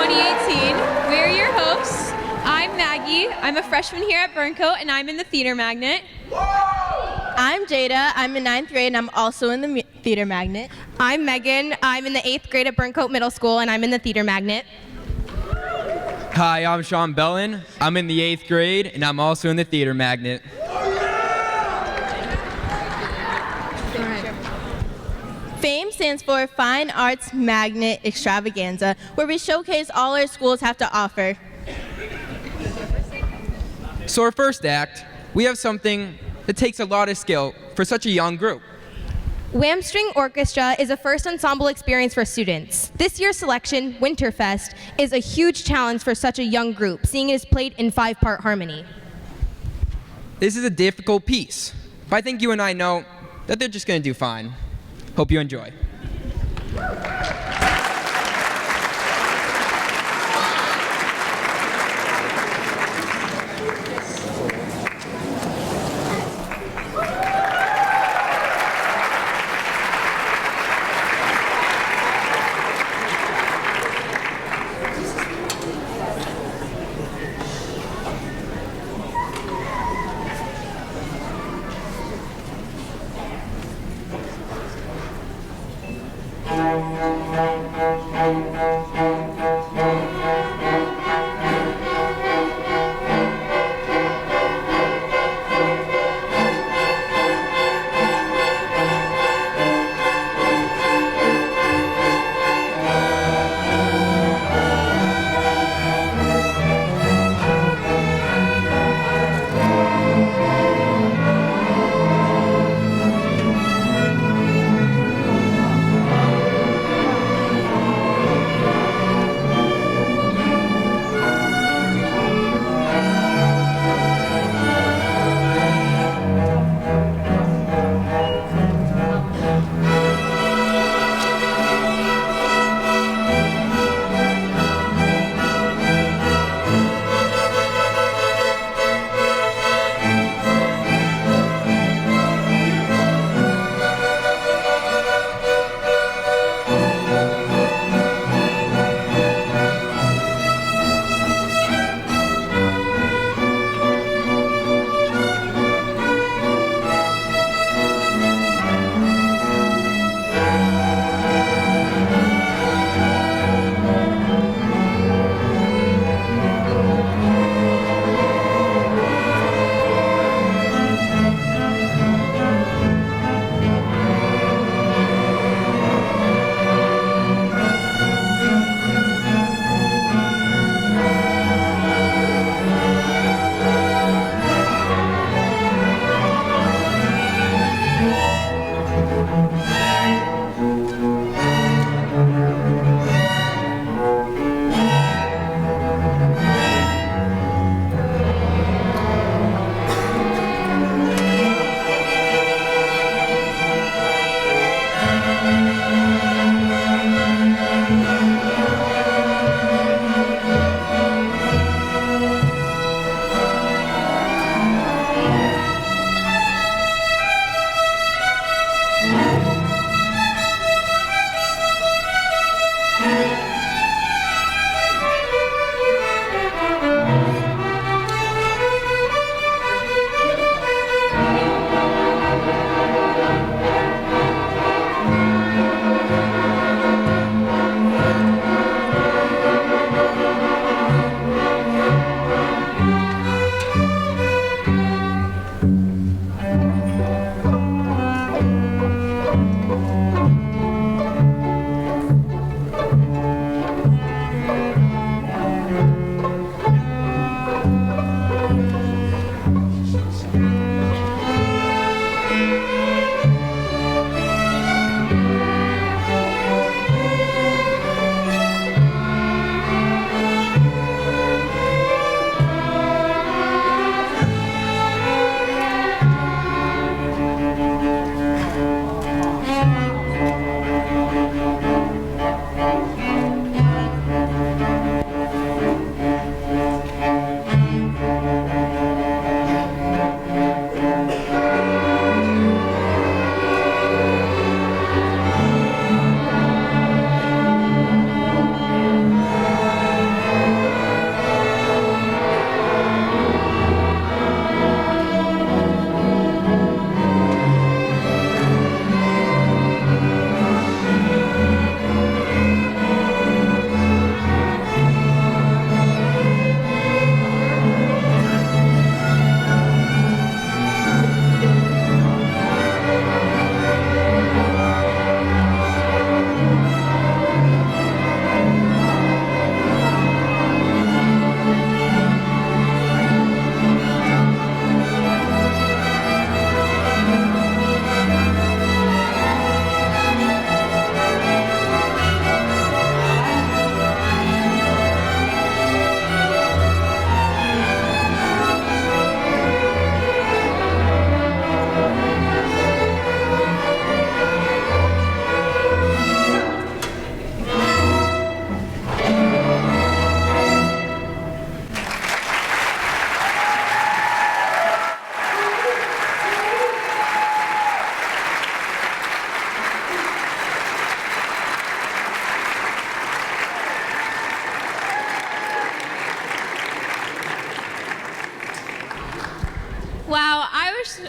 2018. We're your hosts. I'm Maggie. I'm a freshman here at Burncoat, and I'm in the Theater Magnet. I'm Jada. I'm in 9th grade, and I'm also in the Theater Magnet. I'm Megan. I'm in the 8th grade at Burncoat Middle School, and I'm in the Theater Magnet. Hi, I'm Sean Bellin. I'm in the 8th grade, and I'm also in the Theater Magnet. FAME stands for Fine Arts Magnet Extravaganza, where we showcase all our schools have to offer. So our first act, we have something that takes a lot of skill for such a young group. WAM String Orchestra is a first ensemble experience for students. This year's selection, Winterfest, is a huge challenge for such a young group, seeing it is played in 5-part harmony. This is a difficult piece, but I think you and I know that they're just going to do fine. Hope you enjoy.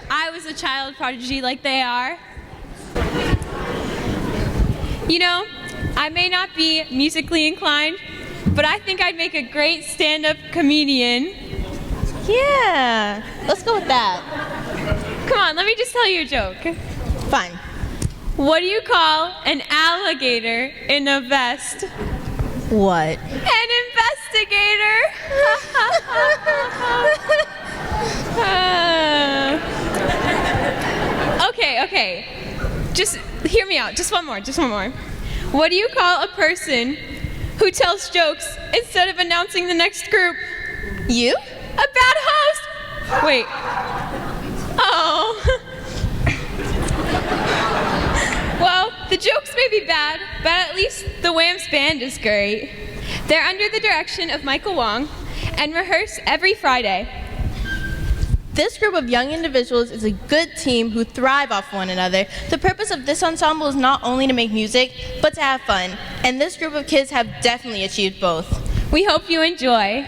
I was a child prodigy like they are. You know, I may not be musically inclined, but I think I'd make a great stand-up comedian. Yeah, let's go with that. Come on, let me just tell you a joke. Fine. What do you call an alligator in a vest? What? An investigator. Okay. Just hear me out. Just one more. What do you call a person who tells jokes instead of announcing the next group? You? A bad host. Wait. Oh. Well, the jokes may be bad, but at least the Whams band is great. They're under the direction of Michael Wong and rehearse every Friday. This group of young individuals is a good team who thrive off one another. The purpose of this ensemble is not only to make music, but to have fun. And this group of kids have definitely achieved both. We hope you enjoy.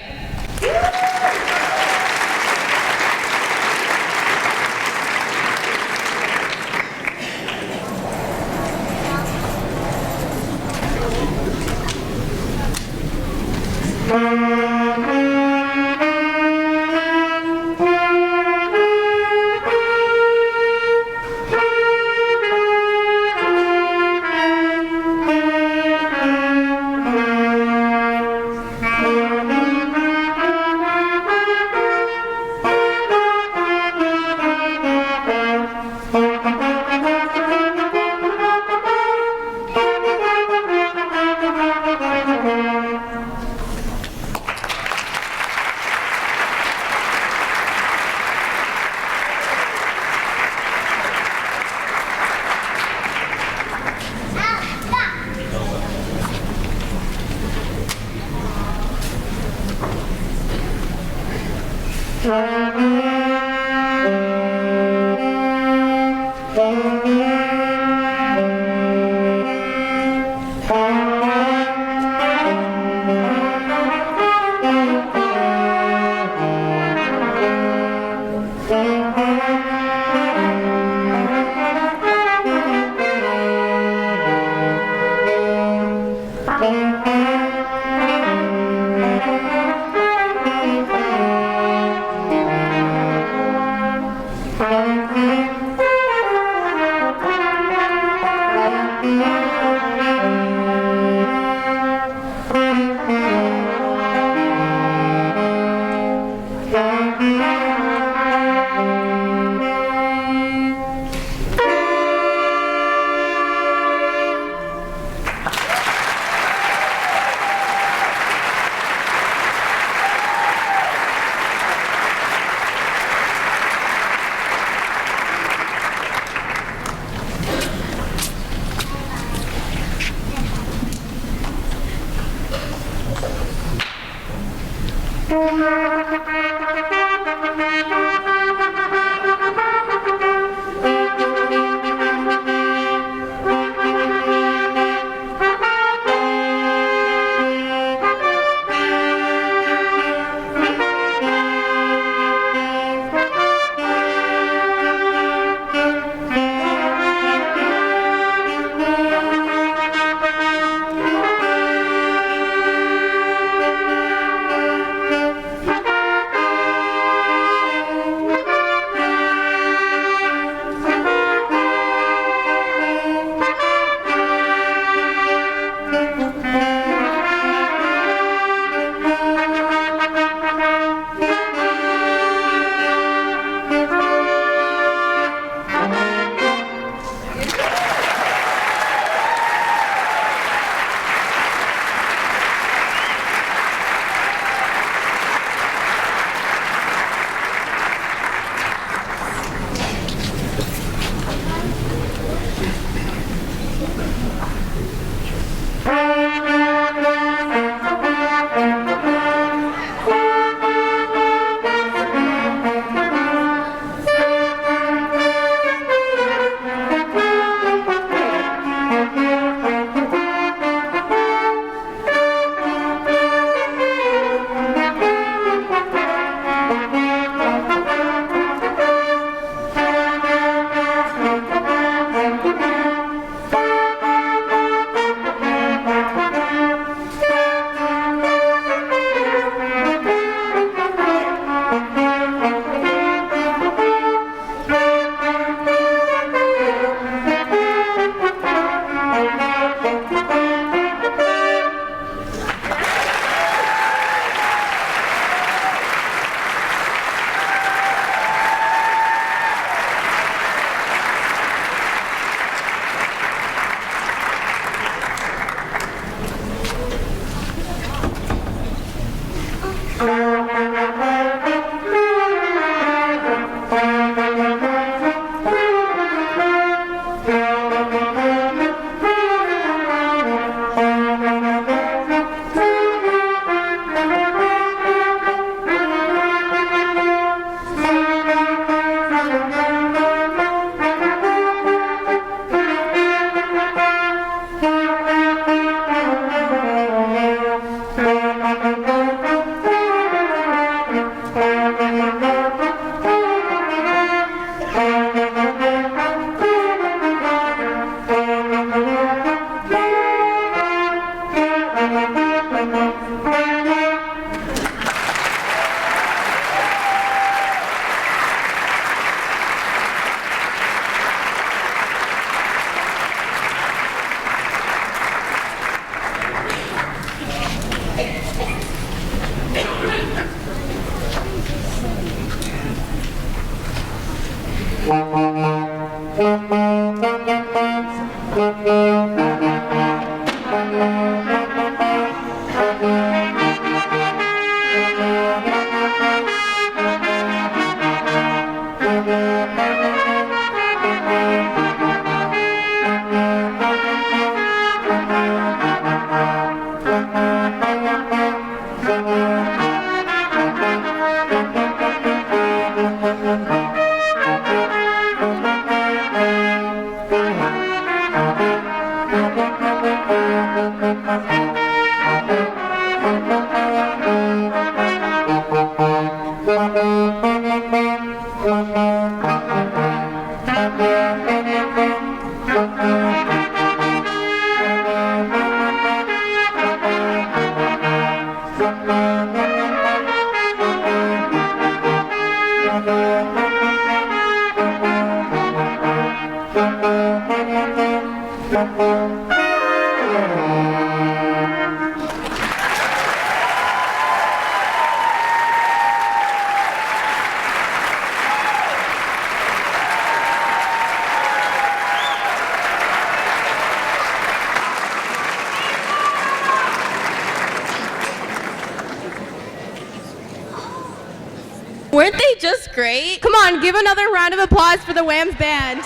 Weren't they just great? Come on, give another round of applause for the Whams band.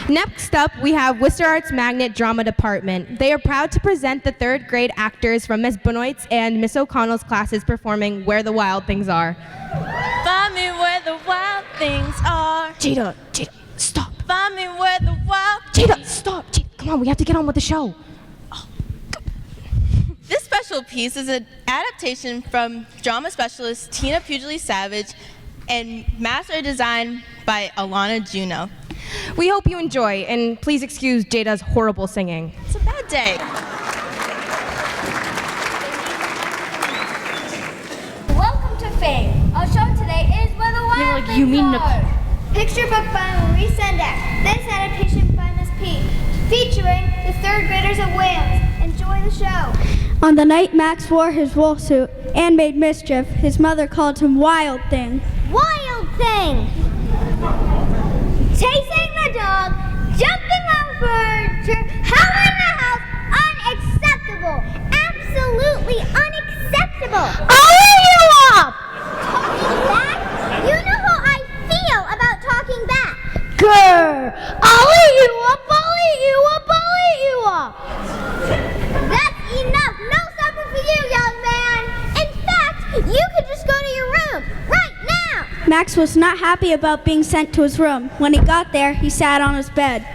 Next up, we have Worcester Arts Magnet Drama Department. They are proud to present the third grade actors from Miss Benoit's and Miss O'Connell's classes performing Where the Wild Things Are. Find me where the wild things are. Jada, stop. Find me where the wild Jada, stop. Jada, come on, we have to get on with the show. This special piece is an adaptation from drama specialist Tina Pugily-Savage and master design by Alana Juno. We hope you enjoy, and please excuse Jada's horrible singing. It's a bad day. Welcome to Fame. Our show today is Where the Wild Things Are. Picture book by Maurice Sendak. This adaptation by Miss P. Featuring the third graders of Whams. Enjoy the show. On the night Max wore his wool suit and made mischief, his mother called him Wild Thing. Wild Thing! Chasing the dog, jumping on furniture, howling the house, unacceptable! Absolutely unacceptable! I'll eat you up! Talking back? You know how I feel about talking back. Grr! I'll eat you up, I'll eat you up, I'll eat you up! That's enough! No supper for you, young man! In fact, you could just go to your room, right now! Max was not happy about being sent to his room. When he got there, he sat on his bed.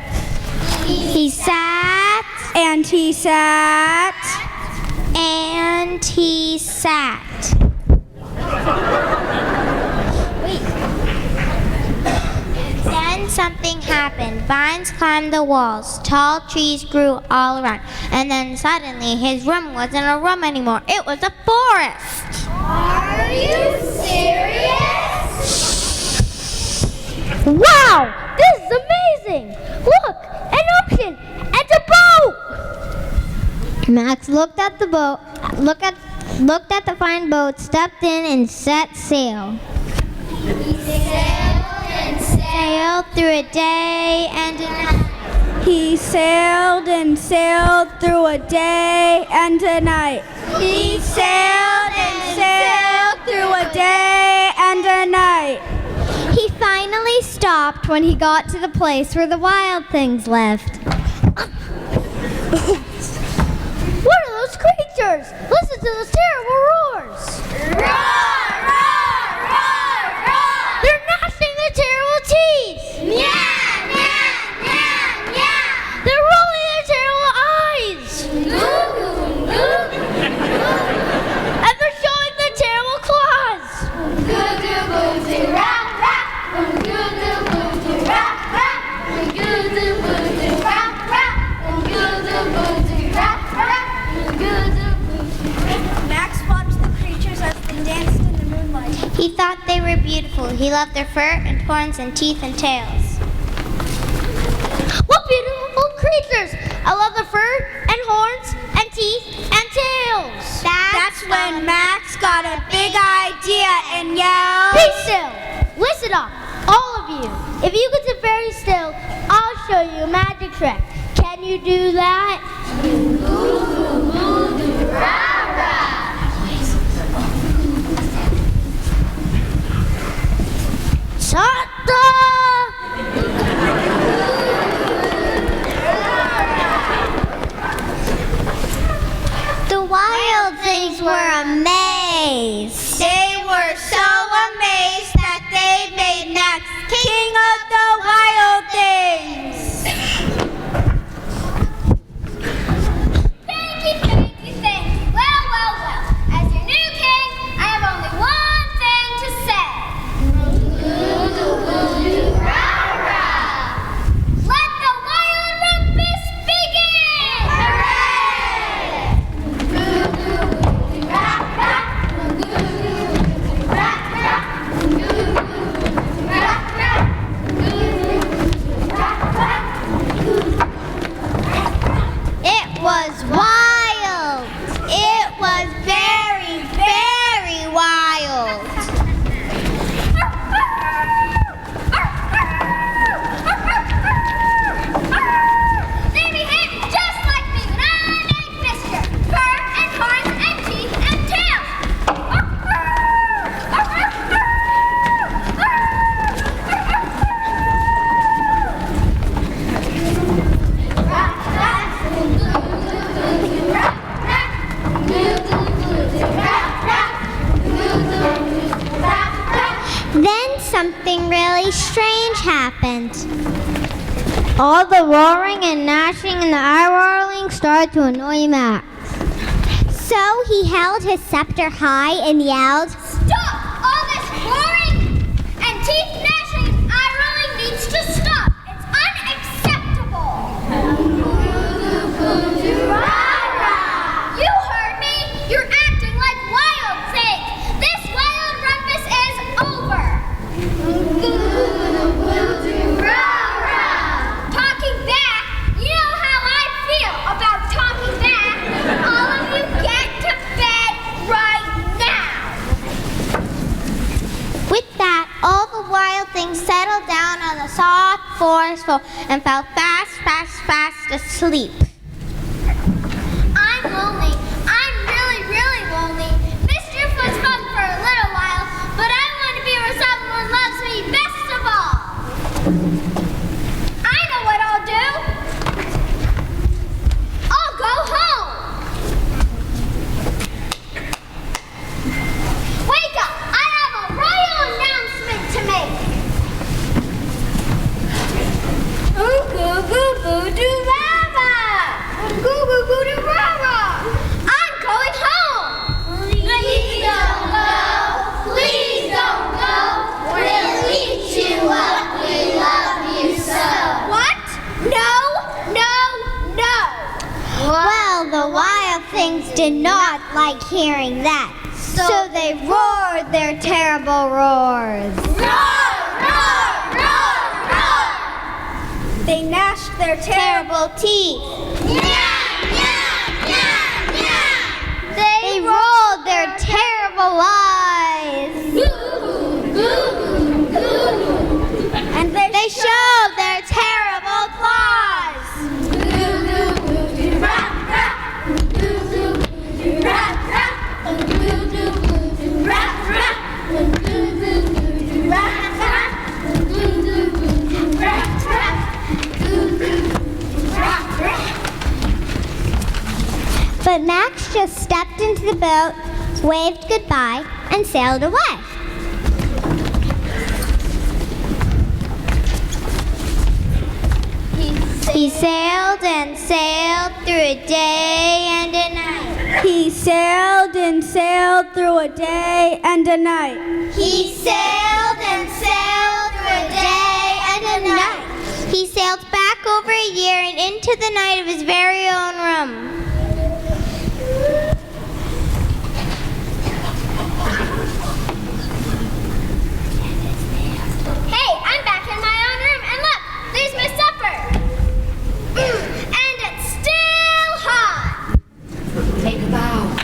He sat. And he sat. And he sat. Wait. Then something happened. Vines climbed the walls. Tall trees grew all around. And then suddenly his room wasn't a room anymore. It was a forest. Are you serious? Wow! This is amazing! Look! An ocean! And a boat! Max looked at the boat, looked at the fine boat, stepped in and set sail. He sailed and sailed through a day and a night. He sailed and sailed through a day and a night. He sailed and Sailed through a day and a night. He finally stopped when he got to the place where the wild things lived. What are those creatures? Listen to those terrible roars. Roar, roar, roar, roar. They're gnashing their terrible teeth. Meow, meow, meow, meow. They're rolling their terrible eyes. Goo, goo, goo, goo. And they're showing their terrible claws. Goo, goo, goo, goo, rap, rap. Goo, goo, goo, goo, rap, rap. Goo, goo, goo, goo, rap, rap. Goo, goo, goo, goo, rap, rap. Goo, goo, goo, goo. Max watched the creatures as they danced in the moonlight. He thought they were beautiful. He loved their fur and horns and teeth and tails. What beautiful creatures! I love their fur and horns and teeth and tails. That's when Max got a big idea and yelled, Be still! Listen up, all of you. If you could sit very still, I'll show you a magic trick. Can you do that? Ta-da! kids were amazed. They were so amazed that they made Max king of the wild things. Thank you, thank you, thank you. Well, well, well. As your new king, I have only one thing to say. Let the wild rumpus begin! It was wild. It was very, very wild. They behaved just like me when I made mischief. Fur and horns and teeth and tails. Then something really strange happened. All the roaring and gnashing and the eye-rolling started to annoy Max. So he held his scepter high and yelled, Stop! All this roaring and teeth gnashing and eye rolling needs to stop. It's unacceptable. You heard me. You're acting like wild things. This wild rumpus is over. Talking back. You know how I feel about talking back. All of you get to bed right now. With that, all the wild things settled down on the soft forest floor and fell fast, fast, fast asleep. I'm lonely. I'm really, really lonely. Mischief was fun for a little while, but I want to be where someone loves me best of all. I know what I'll do. I'll go home. Wake up! I have a royal announcement to make. Ooh, goo goo boo doo rah. Goo goo goo doo rah. I'm going home. Please don't go. Please don't go. We'll eat you up. We love you so. What? No, no, no. Well, the wild things did not like hearing that, so they roared their terrible roars. Roar, roar, roar, roar. They gnashed their Terrible teeth. They rolled their terrible eyes. and They showed their terrible claws. But Max just stepped into the boat, waved goodbye, and sailed away. He sailed and sailed through a day and a night. He sailed and sailed through a day and a night. He sailed and sailed through a day and a night. He sailed back over a year and into the night of his very own room. Hey, I'm back in my own room, and look, there's my supper. And it's still hot. Take a bow.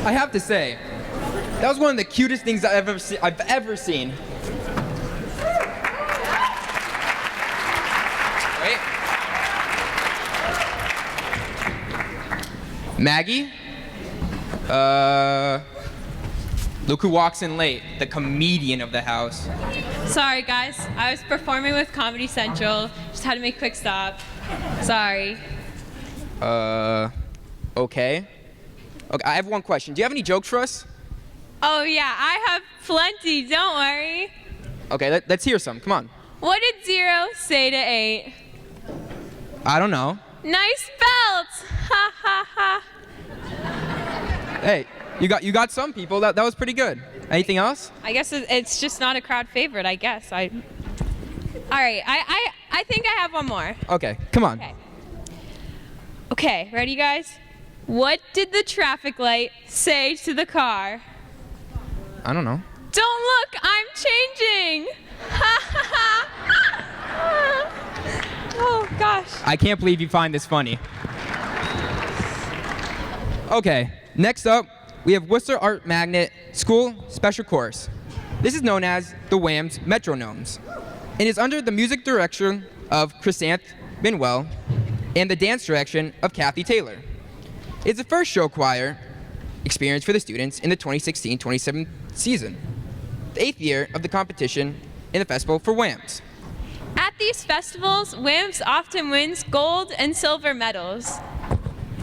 I have to say, That was one of the cutest things I've ever seen. Wait. Maggie? Look who walks in late, the comedian of the house. Sorry, guys. I was performing with Comedy Central. Just had to make a quick stop. Sorry. Okay. Okay, I have one question. Do you have any jokes for us? Oh, yeah, I have plenty. Don't worry. Okay, let's hear some. Come on. What did 0 say to 8? I don't know. Nice belt! Ha ha ha. Hey, you got some people. That was pretty good. Anything else? I guess it's just not a crowd favorite, I guess. All right, I think I have one more. Okay, come on. Okay, ready, guys? What did the traffic light say to the car? I don't know. Don't look, I'm changing! Ha ha ha! Oh, gosh. I can't believe you find this funny. Okay, next up, we have Worcester Art Magnet School Special Chorus. This is known as the Whams Metronomes, and is under the music direction of Chrysanth Binwell and the dance direction of Kathy Taylor. It's the first show choir experience for the students in the 2016-27 season, the 8th year of the competition in the festival for Whams. At these festivals, Whams often wins gold and silver medals.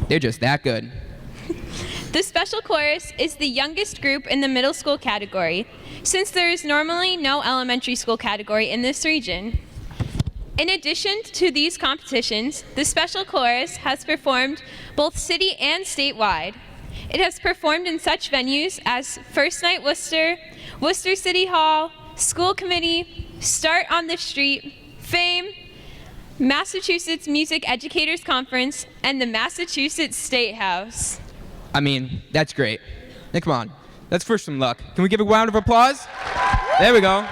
They're just that good. The special chorus is the youngest group in the middle school category, since there is normally no elementary school category in this region. In addition to these competitions, the special chorus has performed both city and statewide. It has performed in such venues as First Night Worcester, Worcester City Hall, School Committee, Start on the Street, Fame, Massachusetts Music Educators Conference, and the Massachusetts State House. I mean, that's great. Now, come on, let's push some luck. Can we give a round of applause? There we go.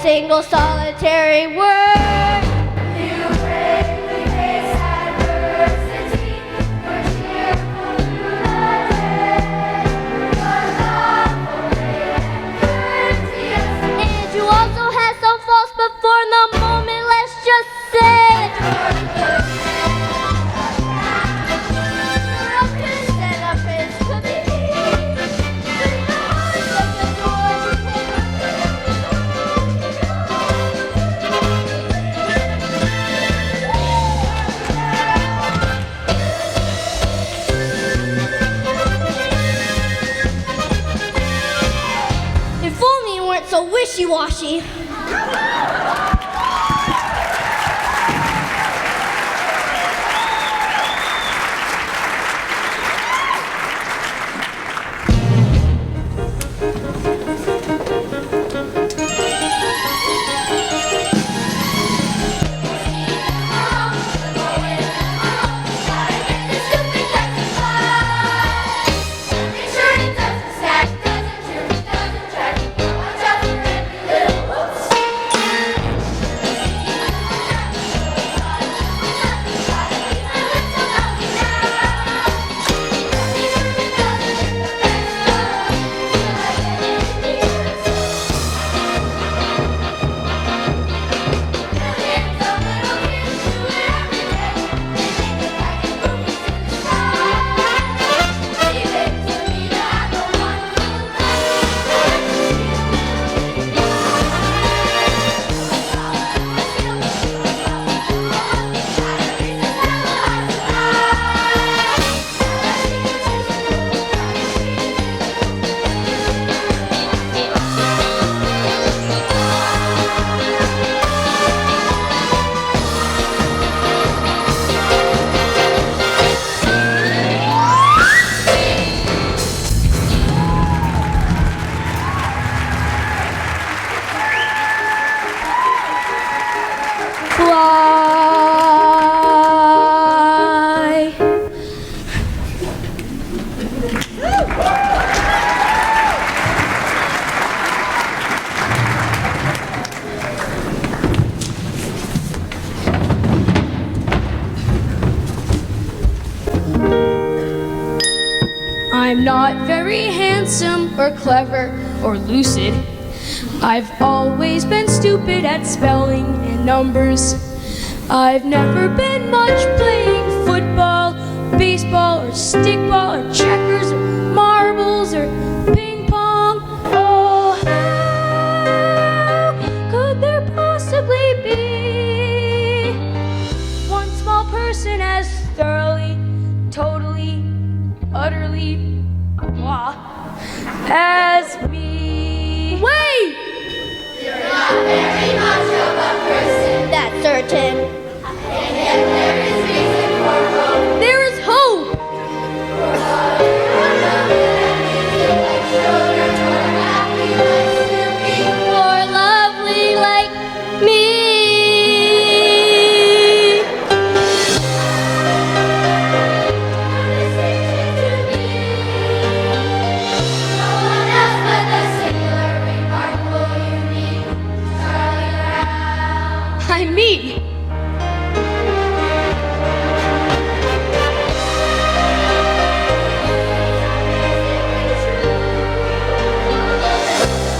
Single solitary word. You bravely face adversity. You're cheerful through the day. Your love brave and courteous. And you also had some faults, but for the moment, let's just say that you're a good man. You're a prince and a prince could be. Through your hearts of the doors you take. If only you weren't so wishy-washy. fly. I'm not very handsome or clever or lucid. I've always been stupid at spelling and numbers. I've never been much playing football, baseball, or stickball, or checkers, or marbles, or ping pong. Oh, how could there possibly be one small person as thoroughly, totally, utterly blah as me? Wait! You're not very much of a person. That's certain. And yet there is reason for hope. There is hope! For all your love and music like children, or happy like Snoopy, or lovely like me. No distinction to me. No one else but the singular, remarkable, unique Charlie Brown. I'm me!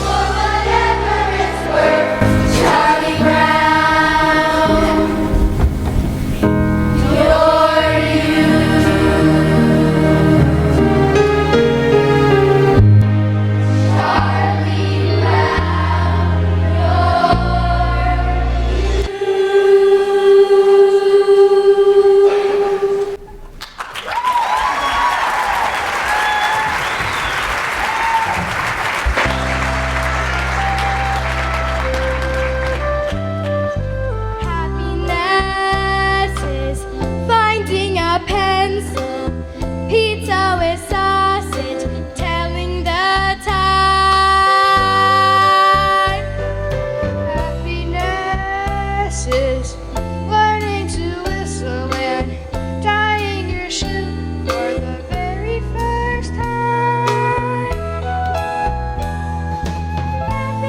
For whatever it's worth, Charlie Brown, you're you. Charlie Brown, you're you. Happiness is finding a pencil, pizza with sausage, telling the time. Happiness is learning to whistle and tying your shoe for the very first time.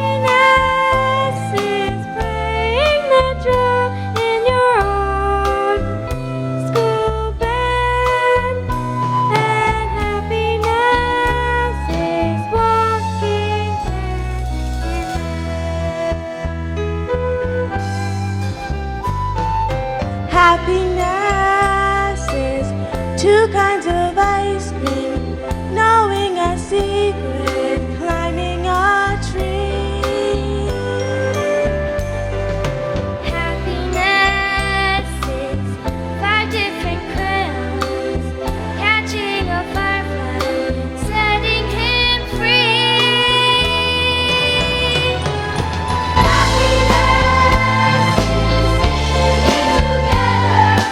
Happiness is playing the drum in your own school band. And happiness is walking hand in hand. Happiness is two kinds of ice cream, knowing a secret, climbing a tree. Happiness is 5 different crayons, catching a firefly, setting him free. Happiness is singing together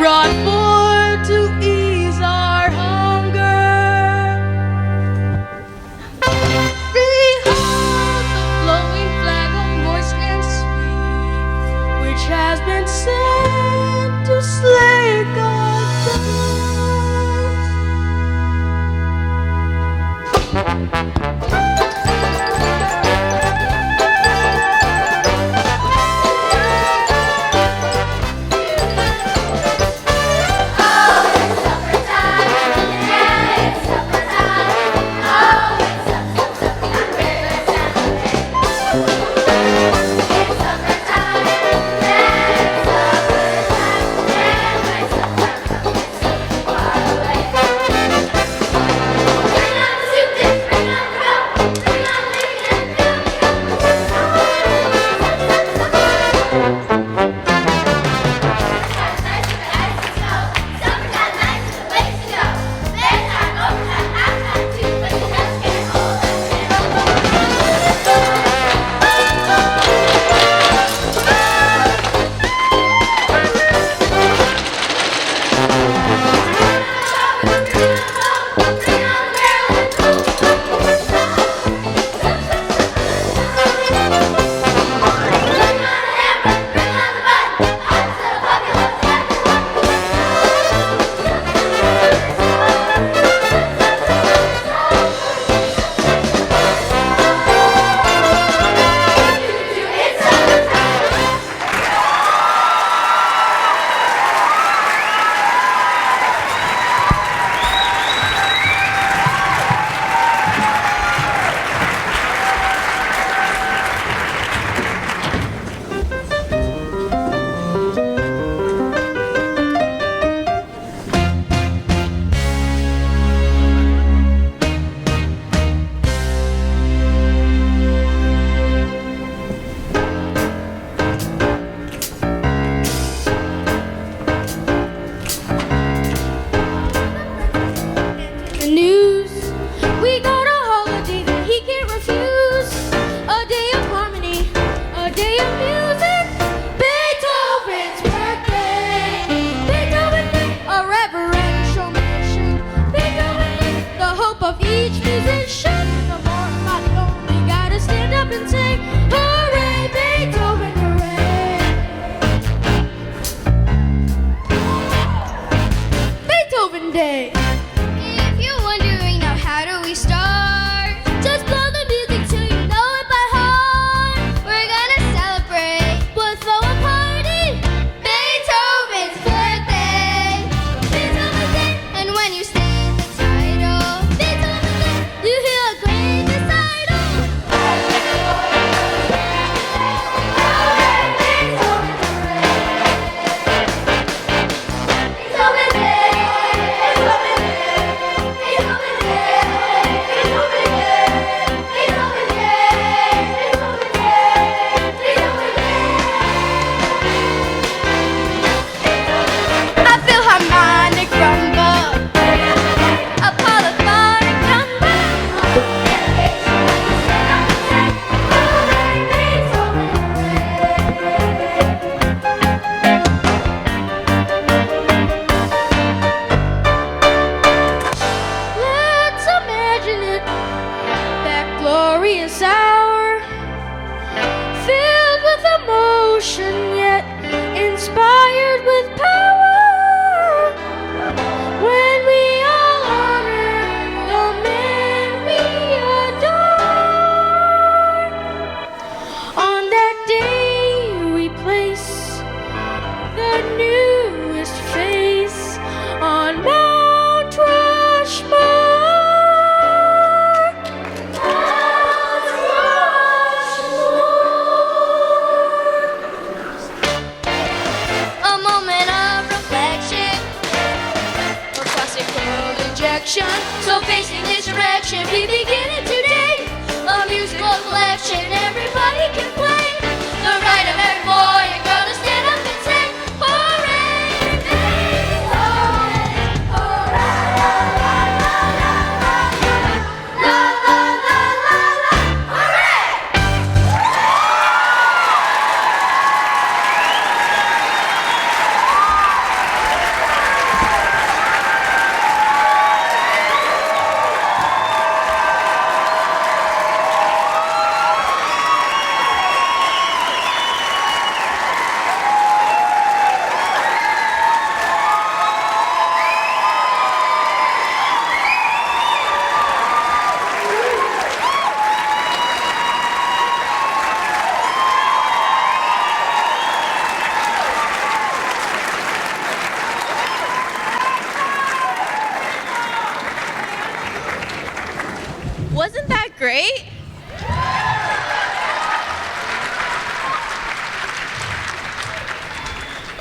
brought forth to ease our hunger. Behold the flowing flag of moist and sweet, which has been sent to slake our thirst.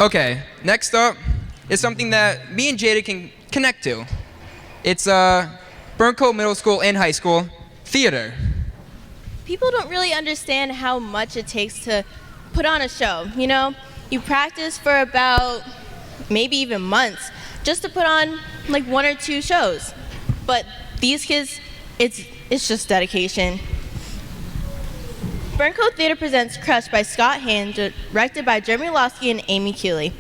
Okay, next up is something that me and Jada can connect to. It's Burncoat Middle School and High School theater. People don't really understand how much it takes to put on a show. You know, you practice for about maybe even months just to put on like 1 or 2 shows. But these kids, it's just dedication. Burncoat Theater presents Crush by Scott Hand, directed by Jeremy Losky and Amy Keeley.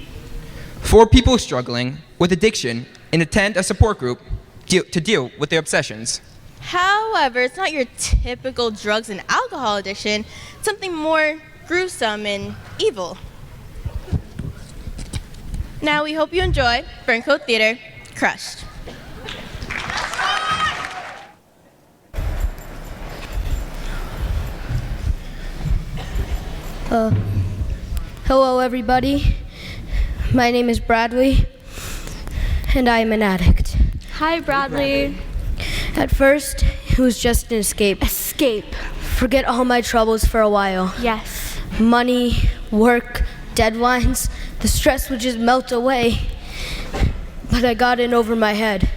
For people struggling with addiction and attend a support group to deal with their obsessions. However, it's not your typical drugs and alcohol addiction. It's something more gruesome and evil. Now we hope you enjoy Burncoat Theater, Crushed. Hello everybody. My name is Bradley, and I am an addict. Hi, Bradley. At first, it was just an escape. Escape. Forget all my troubles for a while. Yes. Money, work, deadlines, the stress would just melt away. But I got in over my head,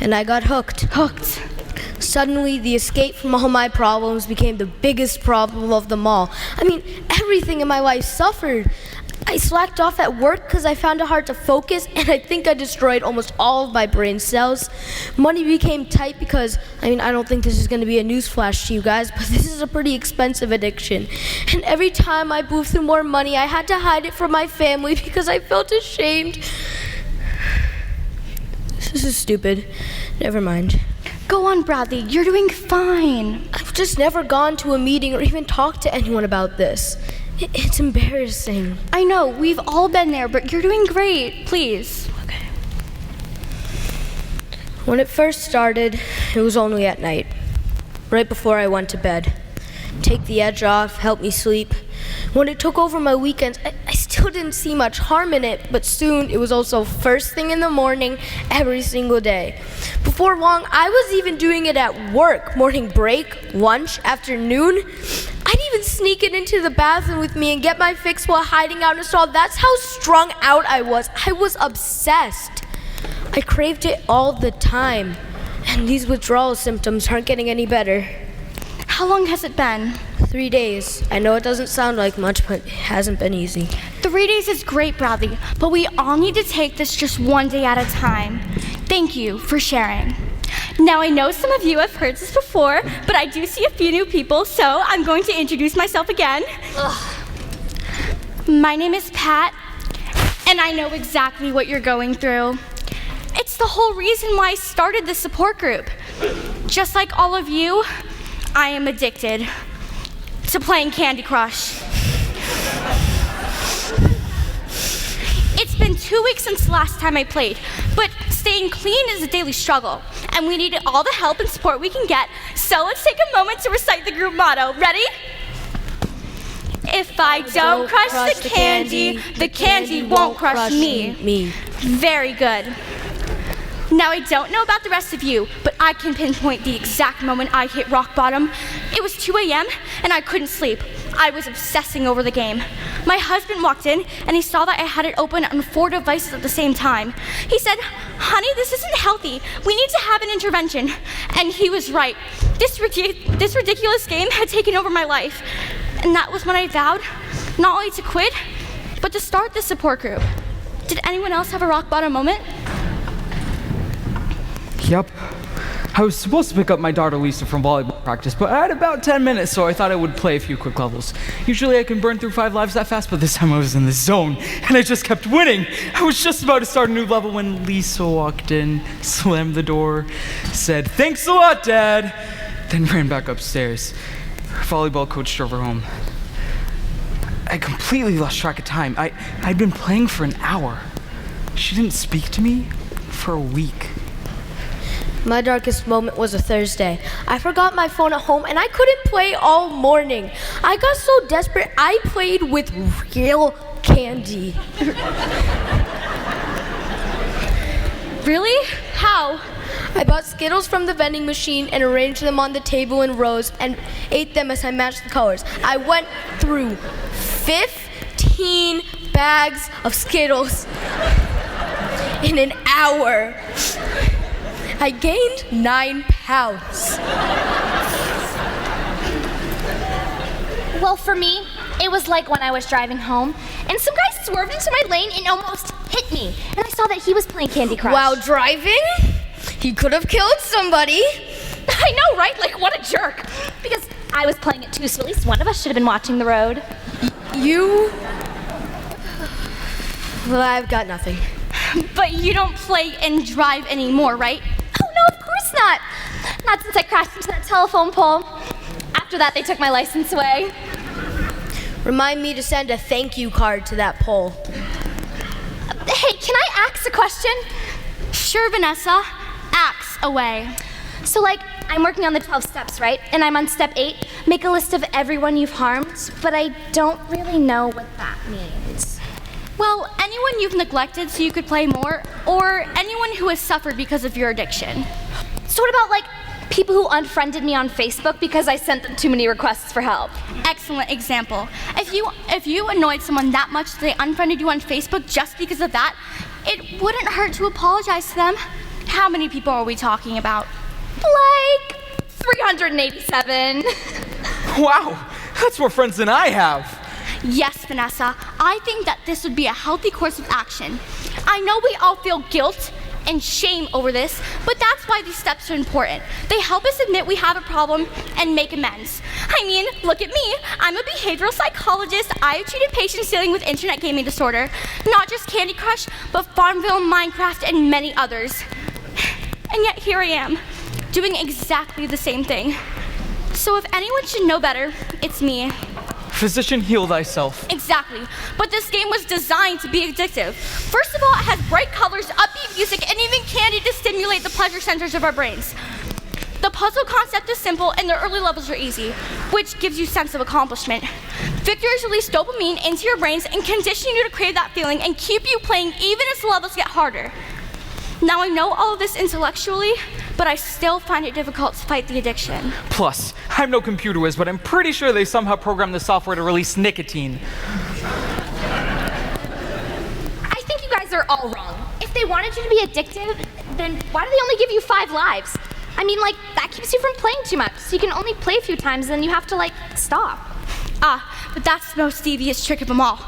and I got hooked. Suddenly, the escape from all my problems became the biggest problem of them all. I mean, everything in my life suffered. I slacked off at work because I found it hard to focus, and I think I destroyed almost all of my brain cells. Money became tight because, I don't think this is going to be a newsflash to you guys, but this is a pretty expensive addiction. And every time I blew through more money, I had to hide it from my family because I felt ashamed. This is stupid. Never mind. Go on, Bradley. You're doing fine. I've just never gone to a meeting or even talked to anyone about this. It's embarrassing. I know, we've all been there, but you're doing great. Please. Okay. When it first started, it was only at night, right before I went to bed. Take the edge off, help me sleep. When it took over my weekends, I still didn't see much harm in it, but soon it was also first thing in the morning, every single day. Before long, I was even doing it at work, morning break, lunch, afternoon. I'd even sneak it into the bathroom with me and get my fix while hiding out in a stall. That's how strung out I was. I was obsessed. I craved it all the time. And these withdrawal symptoms aren't getting any better. How long has it been? 3 days. I know it doesn't sound like much, but it hasn't been easy. 3 days is great, Bradley, but we all need to take this just one day at a time. Thank you for sharing. Now, I know some of you have heard this before, but I do see a few new people, so I'm going to introduce myself again. My name is Pat, and I know exactly what you're going through. It's the whole reason why I started this support group. Just like all of you, I am addicted to playing Candy Crush. It's been 2 weeks since the last time I played, but staying clean is a daily struggle, and we need all the help and support we can get, so let's take a moment to recite the group motto. Ready? If I don't crush the candy won't crush me. Very good. Now, I don't know about the rest of you, but I can pinpoint the exact moment I hit rock bottom. It was 2 a.m., and I couldn't sleep. I was obsessing over the game. My husband walked in, and he saw that I had it open on 4 devices at the same time. He said, "Honey, this isn't healthy. We need to have an intervention." And he was right. This ridiculous game had taken over my life. And that was when I vowed not only to quit, but to start this support group. Did anyone else have a rock bottom moment? Yep. I was supposed to pick up my daughter Lisa from volleyball practice, but I had about 10 minutes, so I thought I would play a few quick levels. Usually I can burn through 5 lives that fast, but this time I was in the zone, and I just kept winning. I was just about to start a new level when Lisa walked in, slammed the door, said, "Thanks a lot, Dad," then ran back upstairs. Her volleyball coach drove her home. I completely lost track of time. I'd been playing for an hour. She didn't speak to me for a week. My darkest moment was a Thursday. I forgot my phone at home and I couldn't play all morning. I got so desperate, I played with real candy. Really? How? I bought Skittles from the vending machine and arranged them on the table in rows and ate them as I matched the colors. I went through 15 bags of Skittles in an hour. I gained 9 pounds. Well, for me, it was like when I was driving home, and some guy swerved into my lane and almost hit me. And I saw that he was playing Candy Crush. While driving? He could have killed somebody. I know, right? Like, what a jerk. Because I was playing it too, so at least one of us should have been watching the road. You? Well, I've got nothing. But you don't play and drive anymore, right? Oh, no, of course not. Not since I crashed into that telephone pole. After that, they took my license away. Remind me to send a thank you card to that pole. Hey, can I ask a question? Sure, Vanessa. Axe away. So, like, I'm working on the 12 steps, right? And I'm on step 8, make a list of everyone you've harmed, but I don't really know what that means. Well, anyone you've neglected so you could play more, or anyone who has suffered because of your addiction. So what about, like, people who unfriended me on Facebook because I sent them too many requests for help? Excellent example. If you annoyed someone that much that they unfriended you on Facebook just because of that, it wouldn't hurt to apologize to them. How many people are we talking about? Like 387. Wow, that's more friends than I have. Yes, Vanessa, I think that this would be a healthy course of action. I know we all feel guilt and shame over this, but that's why these steps are important. They help us admit we have a problem and make amends. I mean, look at me. I'm a behavioral psychologist. I have treated patients dealing with internet gaming disorder. Not just Candy Crush, but Farmville, Minecraft, and many others. And yet here I am, doing exactly the same thing. So if anyone should know better, it's me. Physician, heal thyself. Exactly. But this game was designed to be addictive. First of all, it has bright colors, upbeat music, and even candy to stimulate the pleasure centers of our brains. The puzzle concept is simple, and the early levels are easy, which gives you a sense of accomplishment. Victories release dopamine into your brains and condition you to crave that feeling and keep you playing even as the levels get harder. Now I know all of this intellectually, but I still find it difficult to fight the addiction. Plus, I'm no computer whiz, but I'm pretty sure they somehow programmed the software to release nicotine. I think you guys are all wrong. If they wanted you to be addictive, then why do they only give you 5 lives? I mean, like, that keeps you from playing too much, so you can only play a few times, and then you have to, like, stop. But that's the most devious trick of them all.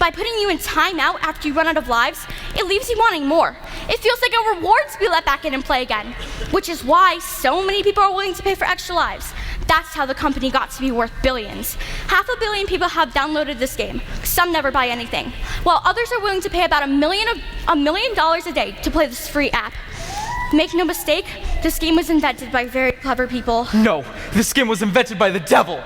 By putting you in timeout after you run out of lives, it leaves you wanting more. It feels like a reward to be let back in and play again, which is why so many people are willing to pay for extra lives. That's how the company got to be worth billions. 500 million people have downloaded this game. Some never buy anything, while others are willing to pay about $1 million a day to play this free app. Make no mistake, this game was invented by very clever people. No, this game was invented by the devil.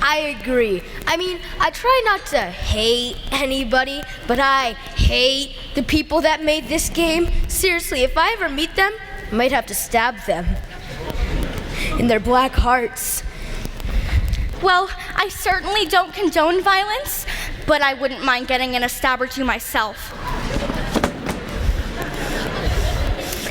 I agree. I mean, I try not to hate anybody, but I hate the people that made this game. Seriously, if I ever meet them, I might have to stab them in their black hearts. Well, I certainly don't condone violence, but I wouldn't mind getting in a stab or two myself.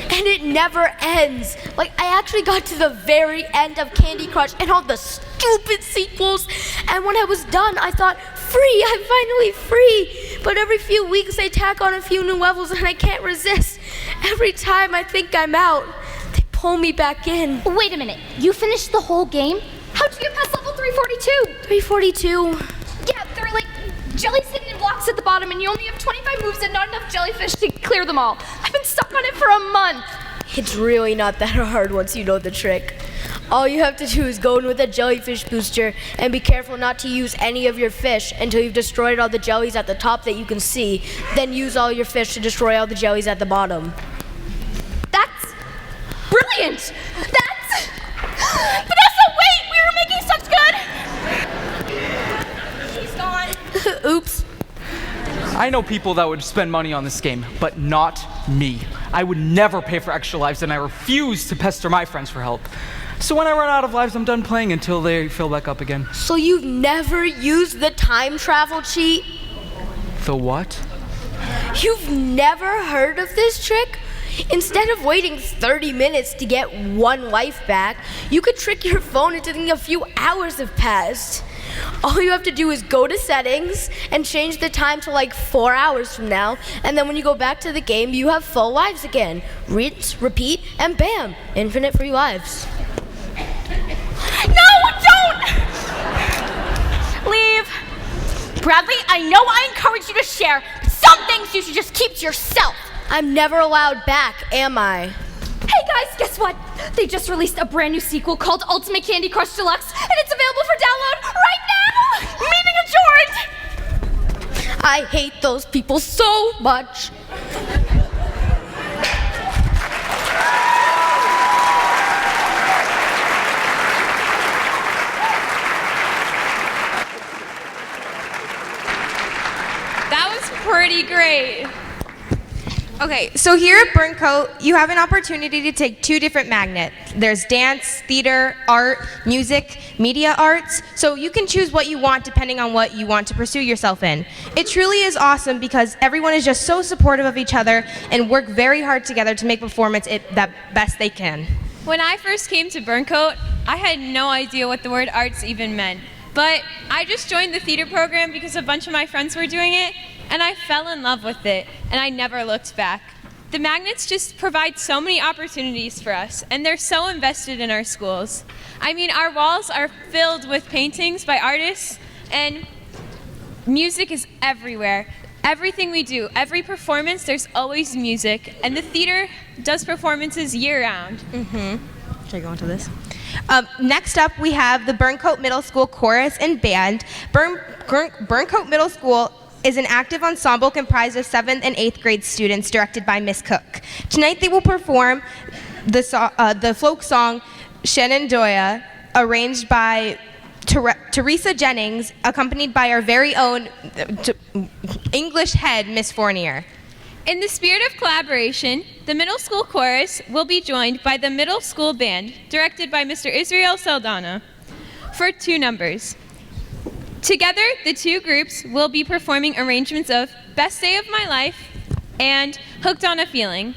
And it never ends. Like, I actually got to the very end of Candy Crush and all the stupid sequels. And when I was done, I thought, free, I'm finally free. But every few weeks, they tack on a few new levels and I can't resist. Every time I think I'm out, they pull me back in. Wait a minute, you finished the whole game? How'd you get past level 342? 342? Yeah, there are like jellies hidden in blocks at the bottom and you only have 25 moves and not enough jellyfish to clear them all. I've been stuck on it for a month. It's really not that hard once you know the trick. All you have to do is go in with a jellyfish booster and be careful not to use any of your fish until you've destroyed all the jellies at the top that you can see. Then use all your fish to destroy all the jellies at the bottom. That's brilliant! That's... Vanessa, wait! We were making such good... He's gone. Oops. I know people that would spend money on this game, but not me. I would never pay for extra lives, and I refuse to pester my friends for help. So when I run out of lives, I'm done playing until they fill back up again. So you've never used the time travel cheat? The what? You've never heard of this trick? Instead of waiting 30 minutes to get 1 life back, you could trick your phone into thinking a few hours have passed. All you have to do is go to settings and change the time to like 4 hours from now, and then when you go back to the game, you have full lives again. Rinse, repeat, and bam, infinite free lives. No, don't! Leave. Bradley, I know I encourage you to share, but some things you should just keep to yourself. I'm never allowed back, am I? Hey guys, guess what? They just released a brand new sequel called Ultimate Candy Crush Deluxe, and it's available for download right now! Meaning adjourned! I hate those people so much. That was pretty great. Okay, so here at Burncoat, you have an opportunity to take 2 different magnets. There's dance, theater, art, music, media arts, so you can choose what you want depending on what you want to pursue yourself in. It truly is awesome because everyone is just so supportive of each other and work very hard together to make performance the best they can. When I first came to Burncoat, I had no idea what the word arts even meant. But I just joined the theater program because a bunch of my friends were doing it, and I fell in love with it, and I never looked back. The magnets just provide so many opportunities for us, and they're so invested in our schools. I mean, our walls are filled with paintings by artists, and music is everywhere. Everything we do, every performance, there's always music, and the theater does performances year-round. Should I go on to this? Next up, we have the Burncoat Middle School Chorus and Band. Burncoat Middle School is an active ensemble comprised of 7th and 8th grade students directed by Miss Cook. Tonight they will perform the folk song Shenandoah, arranged by Teresa Jennings, accompanied by our very own English head, Miss Fournier. In the spirit of collaboration, the middle school chorus will be joined by the middle school band, directed by Mr. Israel Saldana, for 2 numbers. Together, the 2 groups will be performing arrangements of Best Day of My Life and Hooked on a Feeling.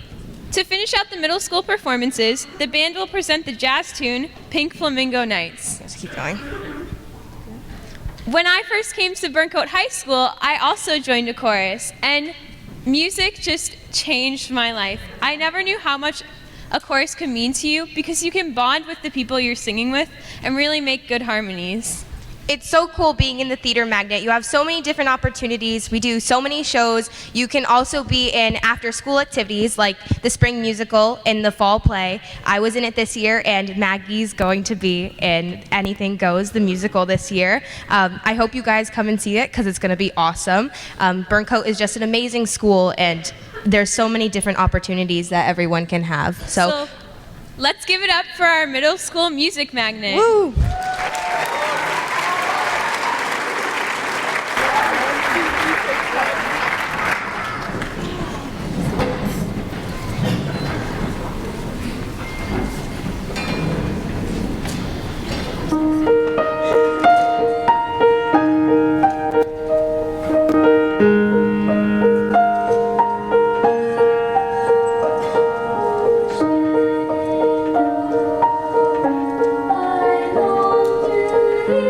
To finish out the middle school performances, the band will present the jazz tune Pink Flamingo Nights. Let's keep going. When I first came to Burncoat High School, I also joined a chorus, and music just changed my life. I never knew how much a chorus could mean to you because you can bond with the people you're singing with and really make good harmonies. It's so cool being in the Theater Magnet. You have so many different opportunities. We do so many shows. You can also be in after-school activities like the spring musical and the fall play. I was in it this year, and Maggie's going to be in Anything Goes, the musical, this year. I hope you guys come and see it because it's going to be awesome. Burncoat is just an amazing school, and there's so many different opportunities that everyone can have. So let's give it up for our middle school music magnet. Woo! I long to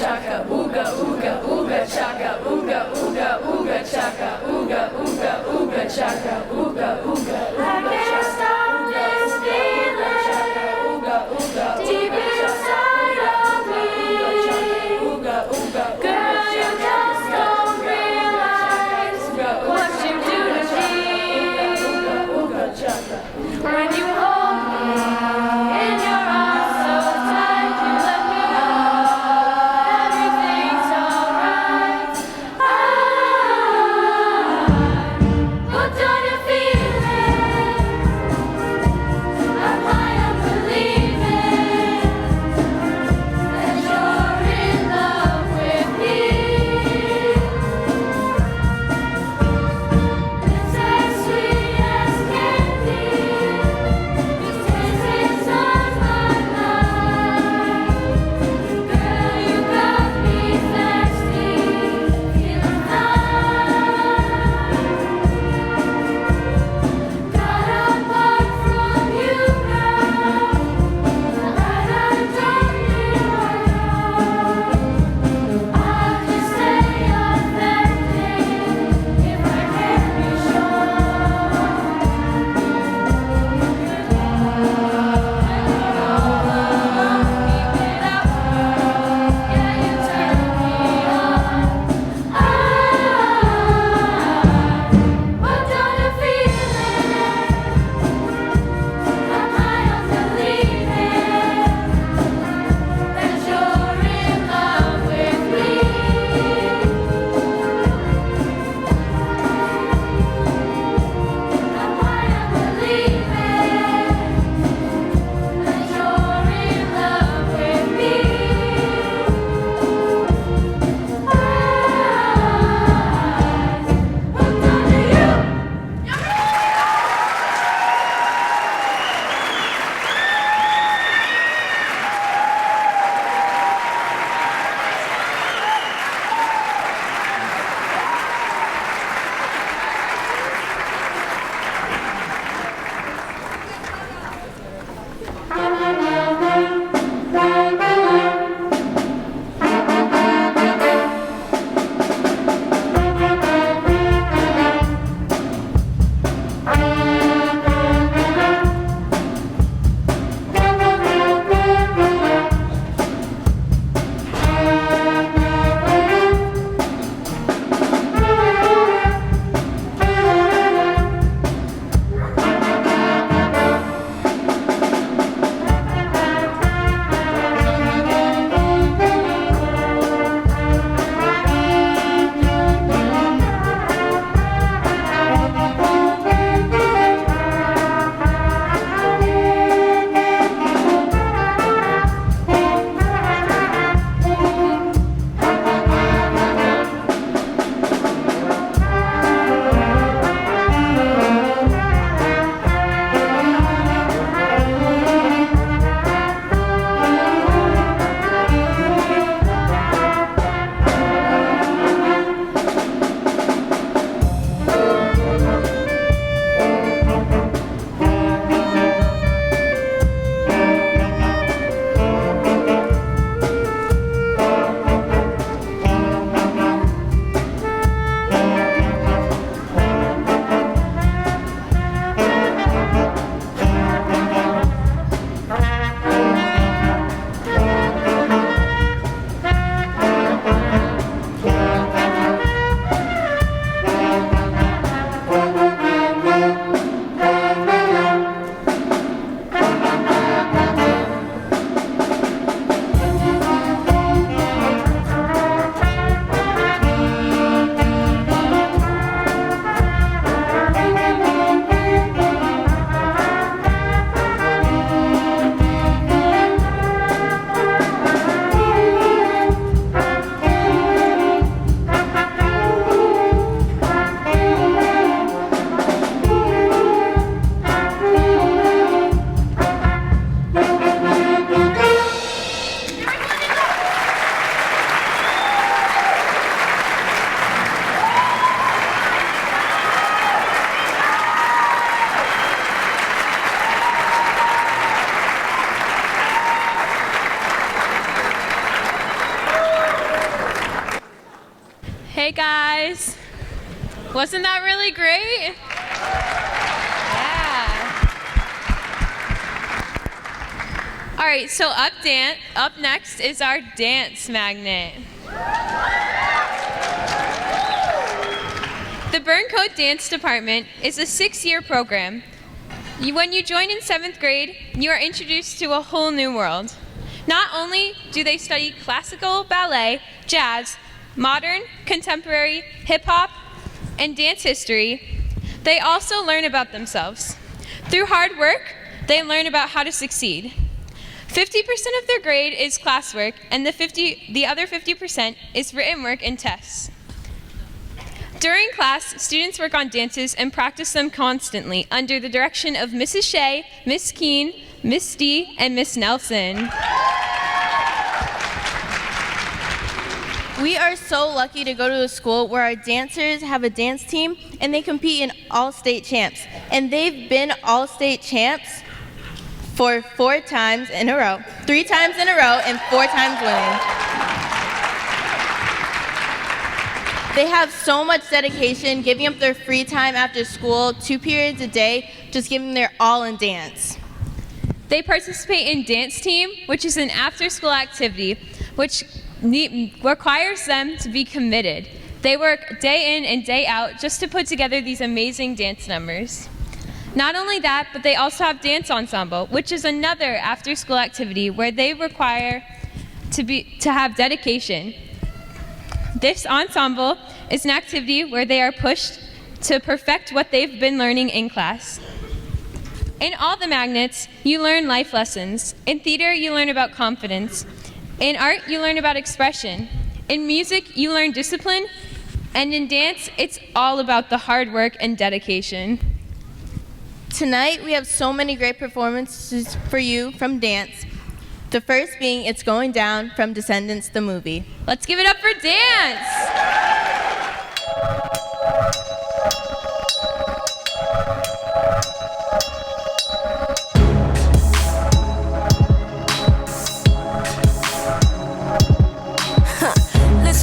chaka, ooga, ooga, ooga, chaka, ooga, ooga, ooga, chaka, ooga, ooga, ooga, chaka, ooga, ooga, ooga, I can't stop this feeling deep inside of me. Girl, you just don't realize what you do to me. When you hold me in your arms so tight, you let me know everything's alright. Hooked on your feet. Wasn't that really great? Yeah. All right, so up next is our dance magnet. The Burncoat Dance Department is a 6-year program. When you join in 7th grade, you are introduced to a whole new world. Not only do they study classical, ballet, jazz, modern, contemporary, hip-hop, and dance history, they also learn about themselves. Through hard work, they learn about how to succeed. 50% of their grade is classwork, and the other 50% is written work and tests. During class, students work on dances and practice them constantly under the direction of Mrs. Shea, Miss Keene, Miss D, and Miss Nelson. We are so lucky to go to a school where our dancers have a dance team and they compete in all-state champs. And they've been all-state champs for 4 times in a row. 3 times in a row and 4 times winning. They have so much dedication, giving up their free time after school, 2 periods a day, just giving their all in dance. They participate in dance team, which is an after-school activity, which requires them to be committed. They work day in and day out just to put together these amazing dance numbers. Not only that, but they also have dance ensemble, which is another after-school activity where they require to have dedication. This ensemble is an activity where they are pushed to perfect what they've been learning in class. In all the magnets, you learn life lessons. In theater, you learn about confidence. In art, you learn about expression. In music, you learn discipline. And in dance, it's all about the hard work and dedication. Tonight, we have so many great performances for you from dance. The first being It's Going Down from Descendants the movie. Let's give it up for dance!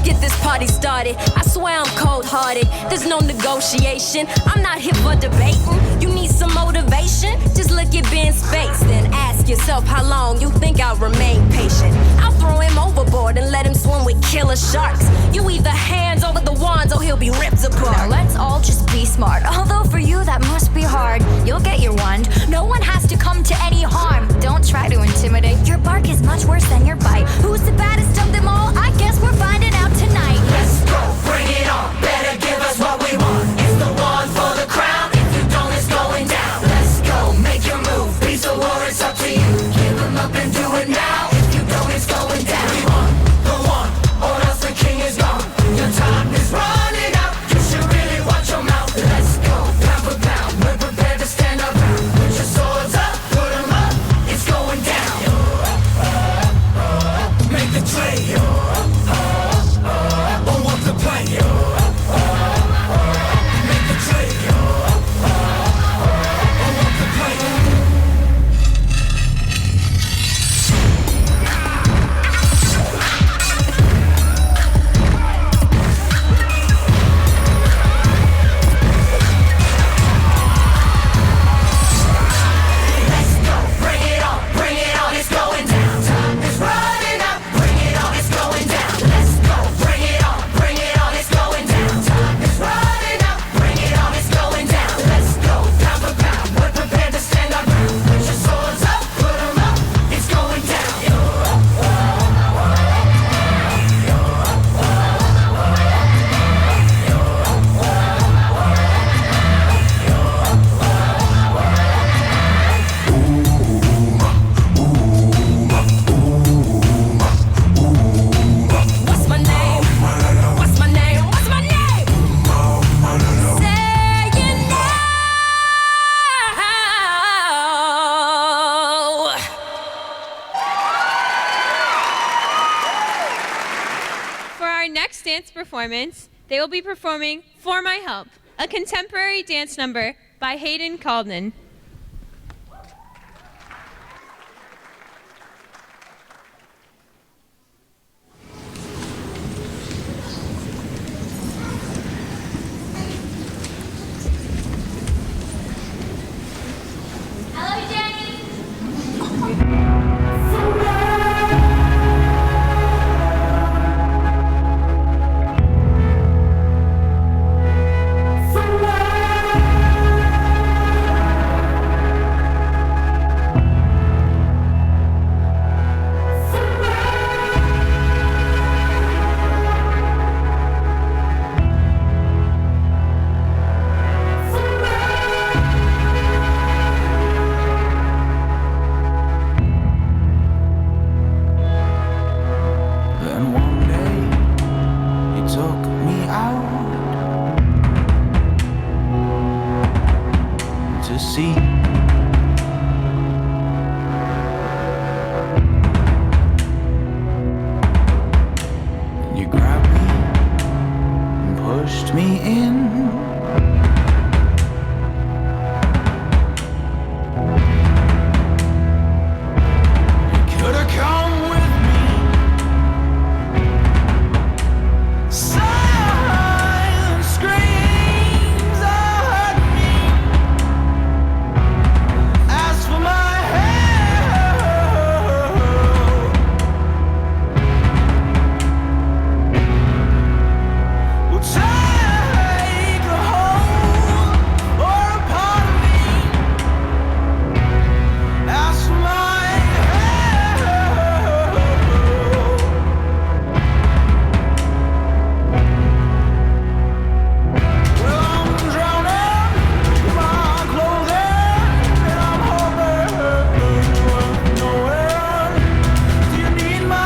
Get this party started. I swear I'm cold-hearted. There's no negotiation. I'm not here for debating. You need some motivation? Just look at Ben's face, then ask yourself how long you think I'll remain patient. I'll throw him overboard and let him swim with killer sharks. You either hands over the wands or he'll be ripped apart. Now let's all just be smart. Although for you that must be hard. You'll get your wand. No one has to come to any harm. Don't try to intimidate. Your bark is much worse than your bite. Who's the baddest of them all? I guess we're finding out tonight. Let's go, bring it on. Better give us what we want. It's the one for the crown. If you don't, it's going down. Let's go, make your move. Peace or war, it's up to you. Give them up and do it now. If you don't, it's going down. We want the one, or else the king is gone. Your time is running out. You should really watch your mouth. Let's go, pound for pound. We're prepared to stand our ground. Put your swords up, put them up. It's going down. Make the trade. Performance, they will be performing For My Help, a contemporary dance number by Hayden Calden. sea. You grabbed me and pushed me in. You could have come with me. Silent screams hurt me. As for my head, we'll take a hold or a part of me. As for my well, I'm drowning in my clothing, and I'm hoping you are nowhere. Do you need my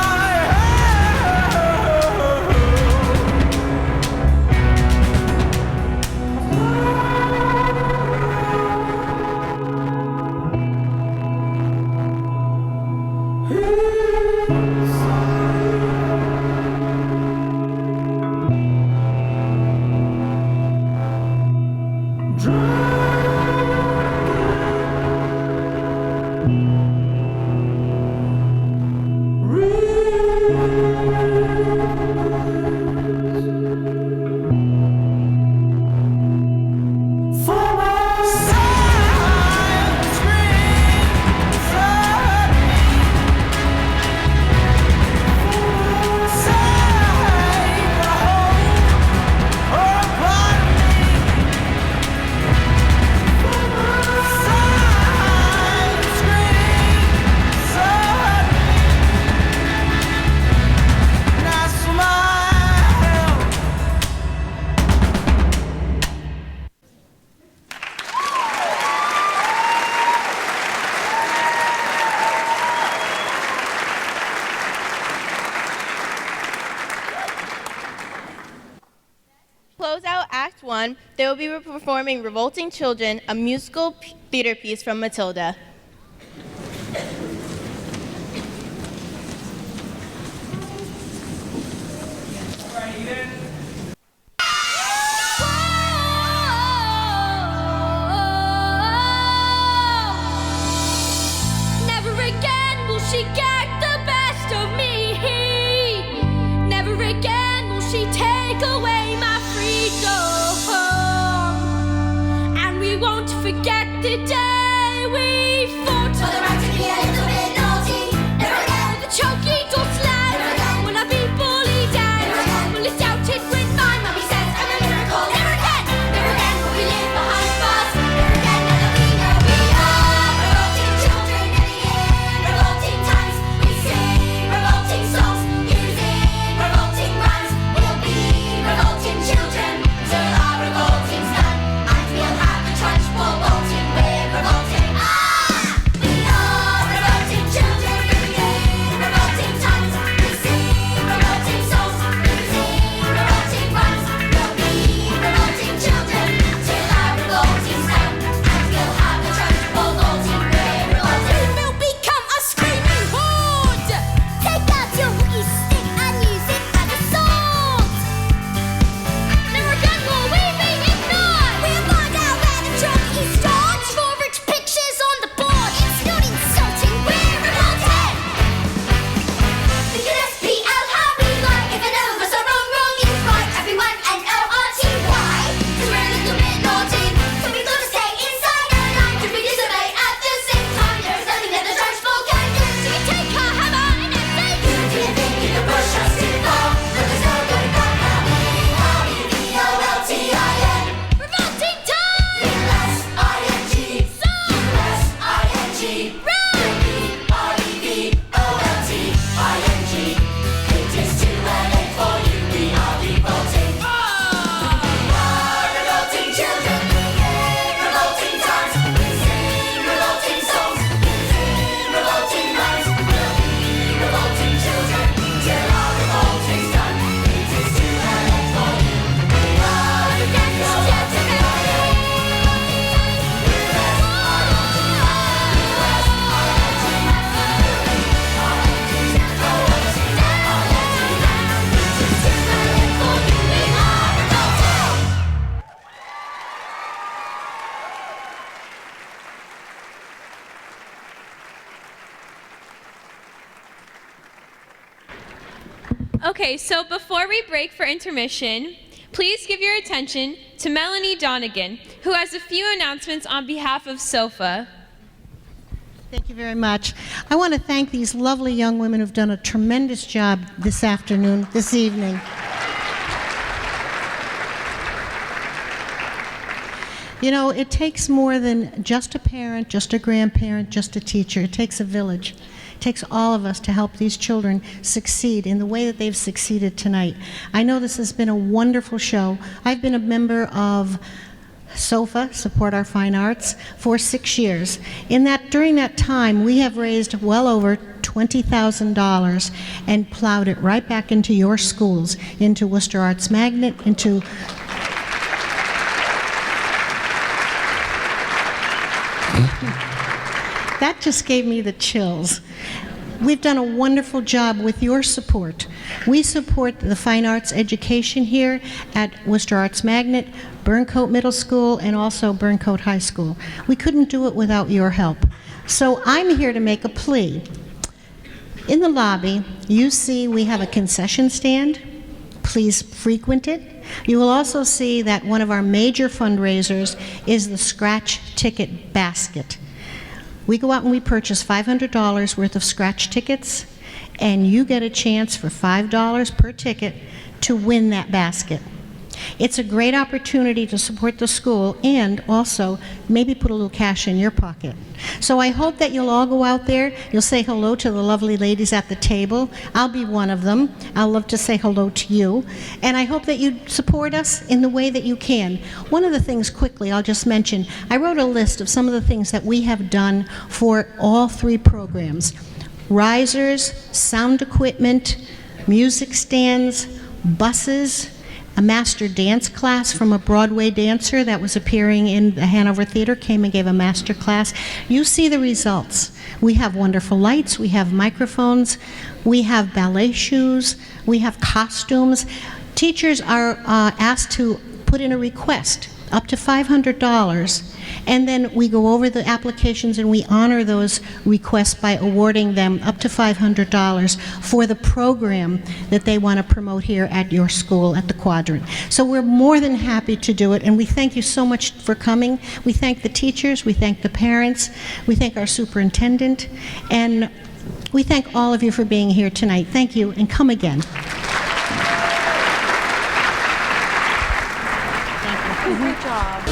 Close out Act 1, they will be performing Revolting Children, a musical theater piece from Matilda. Never again will she get the best of me. Never again will she take away my freedom. And we won't forget the day we fought for the right to be a little bit naughty. Never again with the choky door slam. Never again will I be bullied down. Never again will I doubt it when my mummy says I'm a miracle. Never again will we live behind bars. Never again will we know we are revolting children. Living in revolting times, we sing revolting songs, using revolting rhymes. We'll be revolting children till our revolting's done, and we'll have a trudge for bolting. We're revolting. We are Okay, so before we break for intermission, please give your attention to Melanie Donegan, who has a few announcements on behalf of SOFA. Thank you very much. I want to thank these lovely young women who've done a tremendous job this afternoon, this evening. You know, it takes more than just a parent, just a grandparent, just a teacher. It takes a village. It takes all of us to help these children succeed in the way that they've succeeded tonight. I know this has been a wonderful show. I've been a member of SOFA, Support Our Fine Arts, for 6 years. During that time, we have raised well over $20,000 and plowed it right back into your schools, into Worcester Arts Magnet, into that just gave me the chills. We've done a wonderful job with your support. We support the fine arts education here at Worcester Arts Magnet, Burncoat Middle School, and also Burncoat High School. We couldn't do it without your help. So I'm here to make a plea. In the lobby, you see we have a concession stand. Please frequent it. You will also see that one of our major fundraisers is the scratch ticket basket. We go out and we purchase $500 worth of scratch tickets, and you get a chance for $5 per ticket to win that basket. It's a great opportunity to support the school and also maybe put a little cash in your pocket. So I hope that you'll all go out there. You'll say hello to the lovely ladies at the table. I'll be one of them. I'll love to say hello to you. And I hope that you support us in the way that you can. One of the things, quickly, I'll just mention, I wrote a list of some of the things that we have done for all 3 programs. Risers, sound equipment, music stands, buses, a master dance class from a Broadway dancer that was appearing in the Hanover Theater, came and gave a master class. You see the results. We have wonderful lights, we have microphones, we have ballet shoes, we have costumes. Teachers are asked to put in a request, up to $500, and then we go over the applications and we honor those requests by awarding them up to $500 for the program that they want to promote here at your school at the Quadrant. So we're more than happy to do it, and we thank you so much for coming. We thank the teachers, we thank the parents, we thank our superintendent, and we thank all of you for being here tonight. Thank you, and come again. Good job. To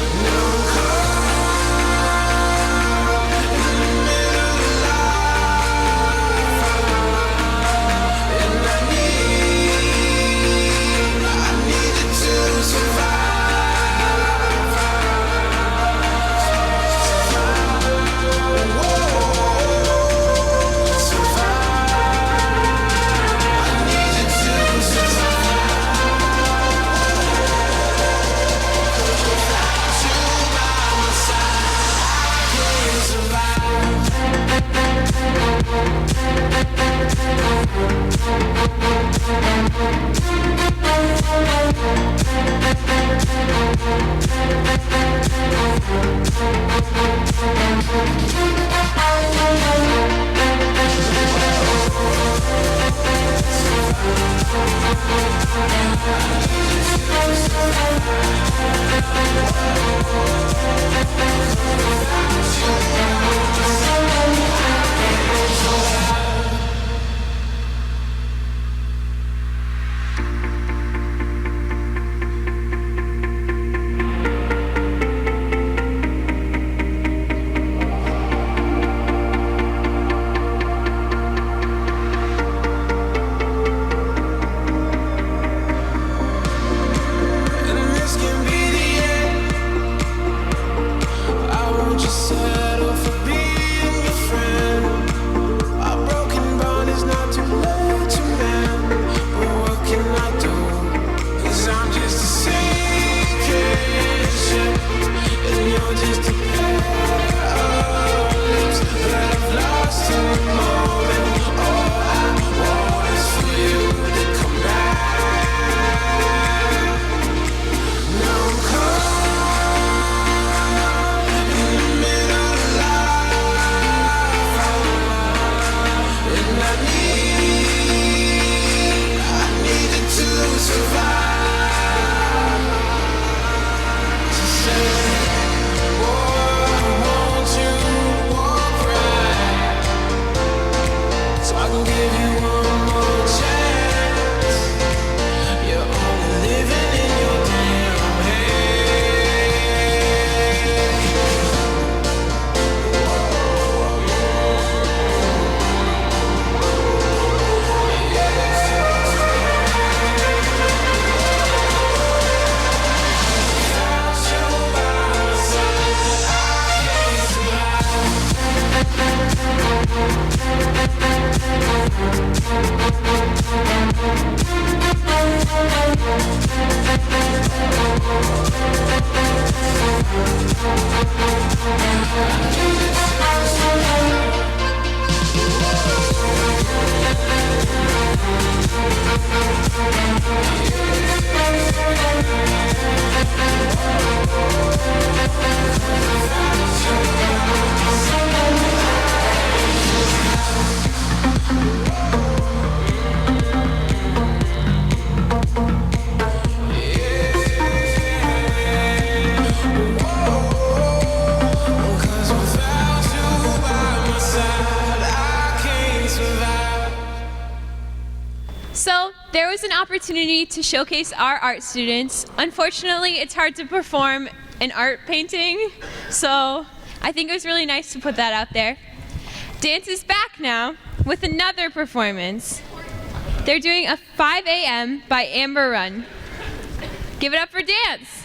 opportunity to showcase our art students. Unfortunately, it's hard to perform an art painting, so I think it was really nice to put that out there. Dance is back now with another performance. They're doing a 5 a.m. by Amber Run. Give it up for dance.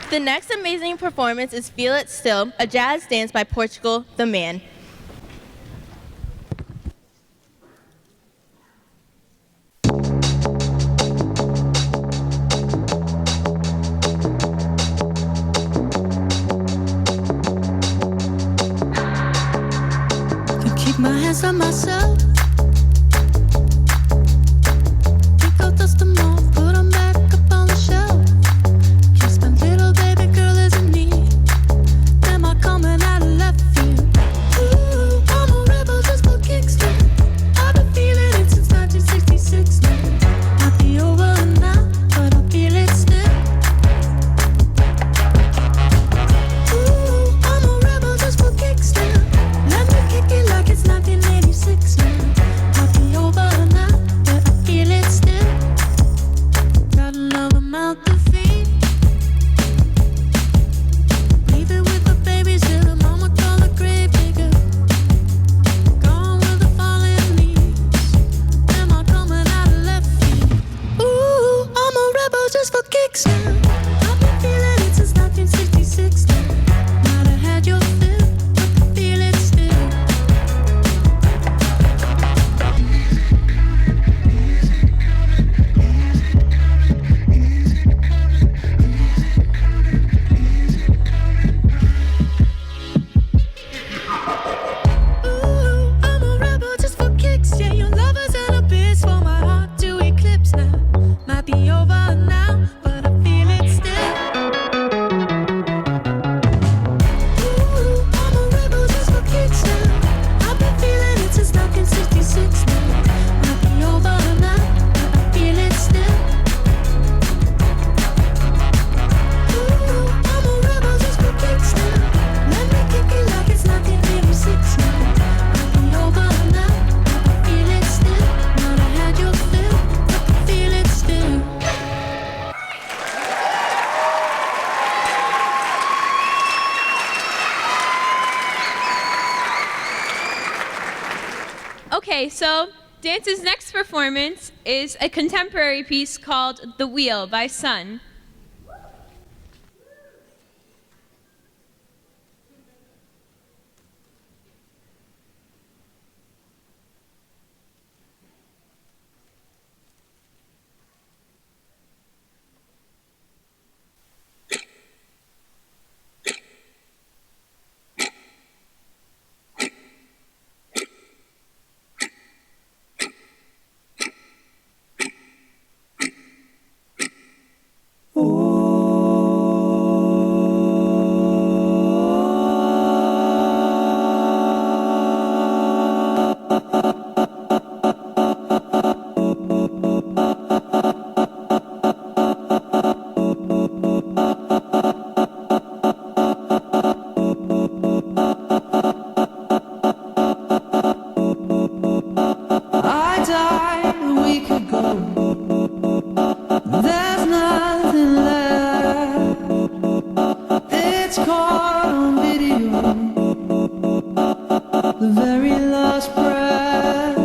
The next amazing performance is Feel It Still, a jazz dance by Portugal, The Man. To keep my hands on myself. Pick out dust them off, put them back up on the shelf. Kiss my little baby girl isn't me. Am I coming out of left field? Ooh, I'm a rebel just for kicks now. I've been feeling it since 1966 now. Might be over now, but I feel it still. Ooh, I'm a rebel just for kicks now. Let me kick it like it's 1986. Okay, so dance's next performance is a contemporary piece called The Wheel by Sun. I died a week ago. There's nothing left. It's caught on video. The very last breath.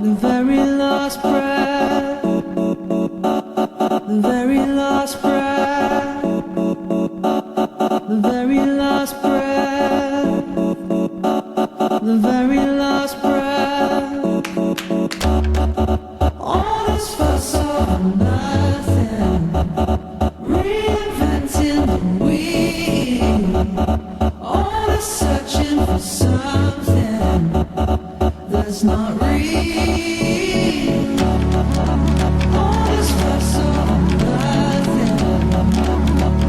The very last breath. The very last breath. The very last breath. The very last breath. All this fuss over nothing. Reinventing the wheel. All this searching for something that's not real. All this fuss over nothing.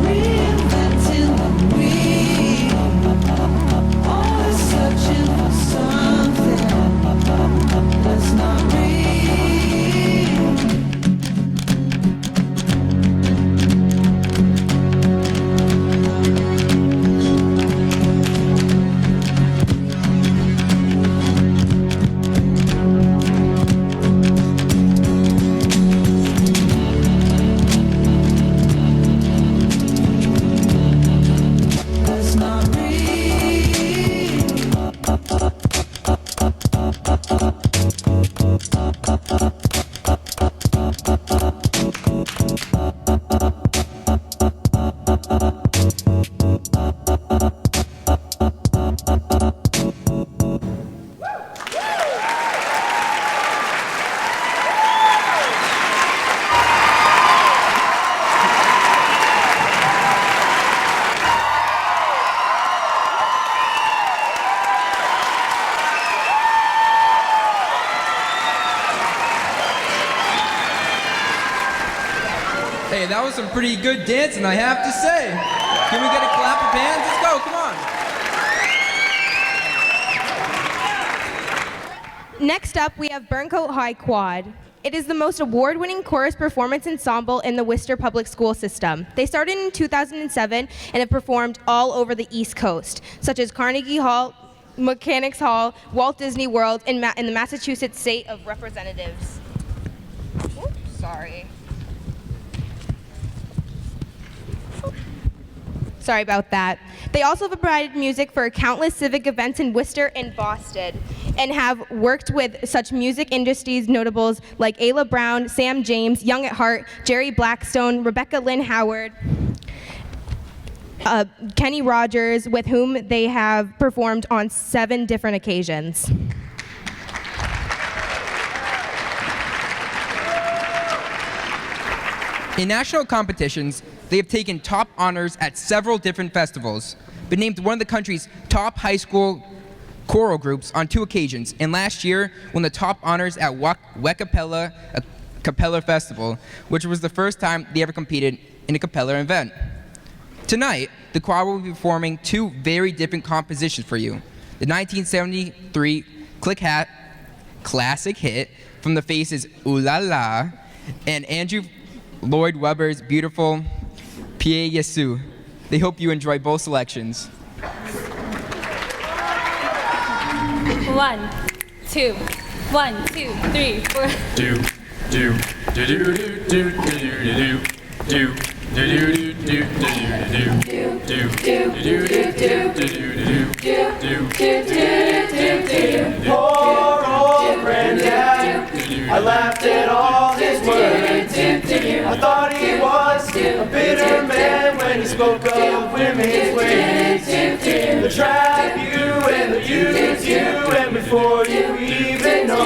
Reinventing the wheel. All this searching for something that's not real. That's not Hey, that was some pretty good dancing, I have to say. Can we get a clap of hands? Let's go, come on. Next up, we have Burncoat High Quad. It is the most award-winning chorus performance ensemble in the Worcester Public School system. They started in 2007 and have performed all over the East Coast, such as Carnegie Hall, Mechanics Hall, Walt Disney World, and the Massachusetts State of Representatives. Oops, sorry. Sorry about that. They also have provided music for countless civic events in Worcester and Boston, and have worked with such music industries notables like Ayla Brown, Sam James, Young at Heart, Jerry Blackstone, Rebecca Lynn Howard, Kenny Rogers, with whom they have performed on 7 different occasions. In national competitions, they have taken top honors at several different festivals, been named one of the country's top high school choral groups on 2 occasions, and last year won the top honors at Capella Festival, which was the first time they ever competed in a cappella event. Tonight, the choir will be performing 2 very different compositions for you. The 1973 classic hit from the Faces, Ooh La La, and Andrew Lloyd Webber's beautiful Pie Yesu. They hope you enjoy both selections. 1, 2, 1, 2, 3, 4. Do do do do do do do do do do do do do Poor old granddad, I laughed at all his words. I thought he was a bitter man when he spoke of women's ways. They trap you and they use you, and before you even know,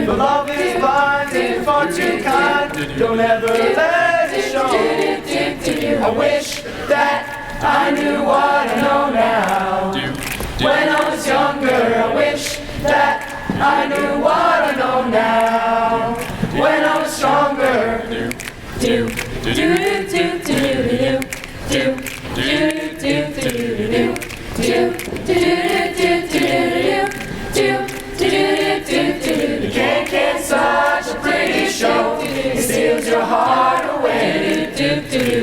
but love is blind and far too kind. Don't ever let it show. I wish that I knew what I know now. When I was younger, I wish that I knew what I know now. When I was stronger, do do do do do do do you can't get such a pretty show. It steals your heart away.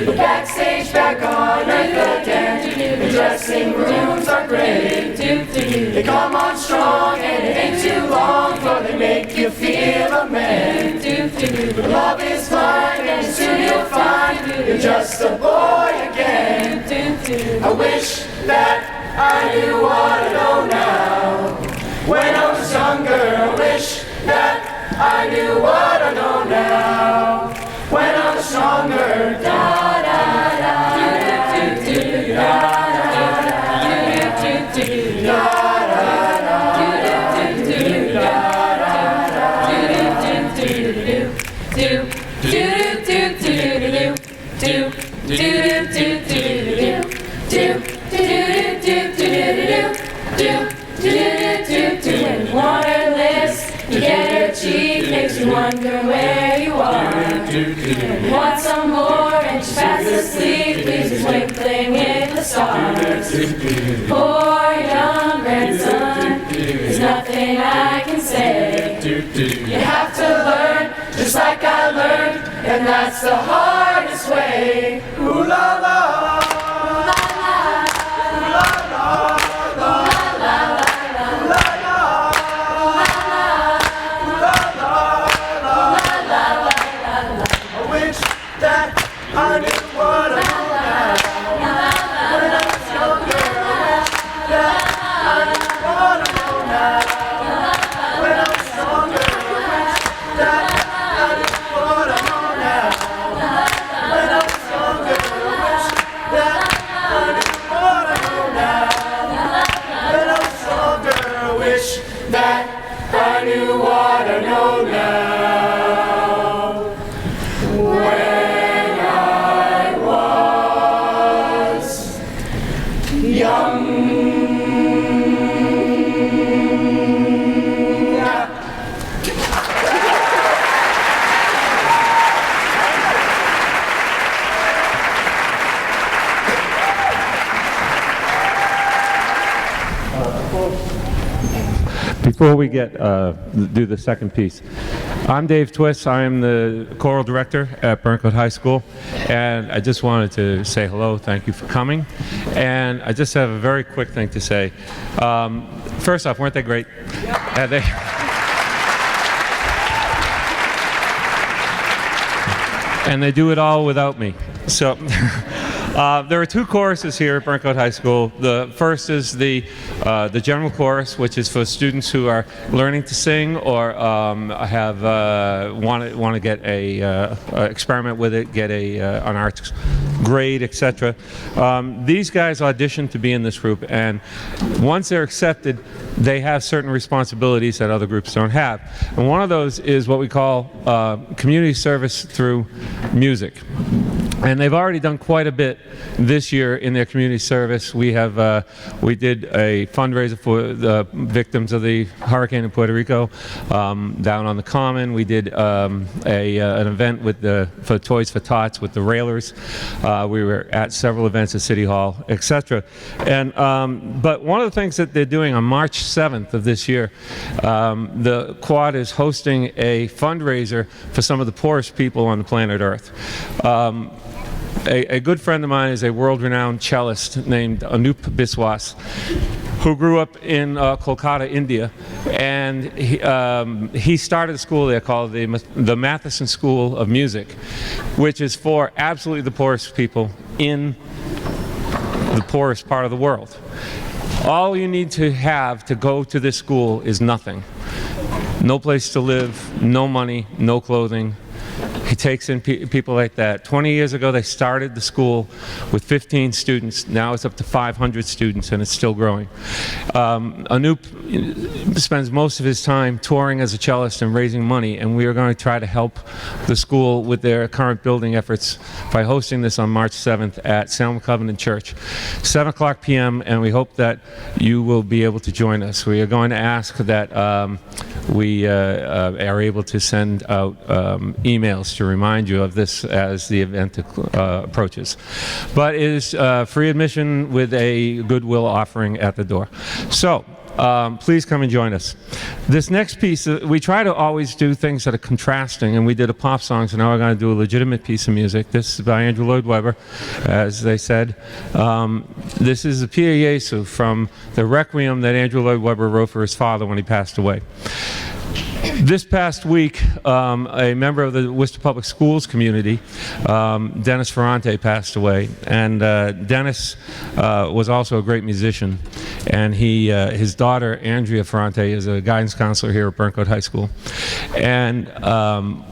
But backstage, back on earth again. The dressing rooms are great. They come on strong and it ain't too long, for they make you feel a man. But love is blind and soon you'll find you're just a boy again. I wish that I knew what I know now. When I was younger, I wish that I knew what I know now. When I was stronger, da da da da da waterless, you get your cheek, makes you wonder where you are. Want some more and you're fast asleep, leaves you twinkling in the stars. Poor young grandson, there's nothing I can say. You have to learn, just like I learned, and that's the hardest way. Ooh la la, ooh la la, ooh la la. I knew what I know now. When I was younger, I wish that I knew what I know now. When I was stronger, I wish that I knew what I know now. When I was younger, I wish that I knew what I know now. When I was stronger, I wish that I knew what I know now. Before we do the second piece, I'm Dave Twist. I am the choral director at Burncoat High School, and I just wanted to say hello, thank you for coming, and I just have a very quick thing to say. First off, weren't they great? And they do it all without me. So there are two choruses here at Burncoat High School. The first is the general chorus, which is for students who are learning to sing or have want to get a experiment with it, get an arts grade, etc. These guys audition to be in this group, and once they're accepted, they have certain responsibilities that other groups don't have. And one of those is what we call community service through music. And they've already done quite a bit this year in their community service. We did a fundraiser for the victims of the hurricane in Puerto Rico down on the Common. We did an event for Toys for Tots with the Railers. We were at several events at City Hall, etc. And but one of the things that they're doing on March 7th of this year, the Quad is hosting a fundraiser for some of the poorest people on the planet Earth. A good friend of mine is a world-renowned cellist named Anup Biswas, who grew up in Kolkata, India, and he started a school there called the Matheson School of Music, which is for absolutely the poorest people in the poorest part of the world. All you need to have to go to this school is nothing. No place to live, no money, no clothing. He takes in people like that. 20 years ago, they started the school with 15 students. Now it's up to 500 students, and it's still growing. Anoop spends most of his time touring as a cellist and raising money, and we are going to try to help the school with their current building efforts by hosting this on March 7th at Salem Covenant Church, 7 o'clock p.m., and we hope that you will be able to join us. We are going to ask that we are able to send out emails to remind you of this as the event approaches. But it is free admission with a goodwill offering at the door. So please come and join us. This next piece, we try to always do things that are contrasting, and we did a pop song, so now we're going to do a legitimate piece of music. This is by Andrew Lloyd Webber, as they said. This is the Pie Jesu from the Requiem that Andrew Lloyd Webber wrote for his father when he passed away. This past week, a member of the Worcester Public Schools community, Dennis Ferrante, passed away. And Dennis was also a great musician. And his daughter, Andrea Ferrante, is a guidance counselor here at Burncoat High School. And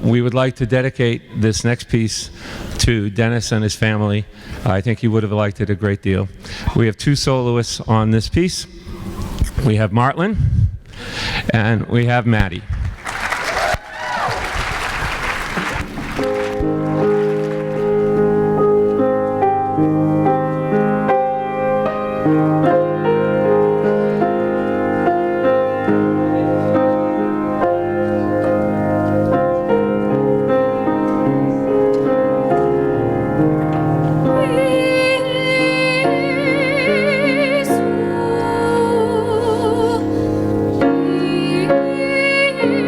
we would like to dedicate this next piece to Dennis and his family. I think he would have liked it a great deal. We have two soloists on this piece. We have Martlin, and we have Maddie. Jesu,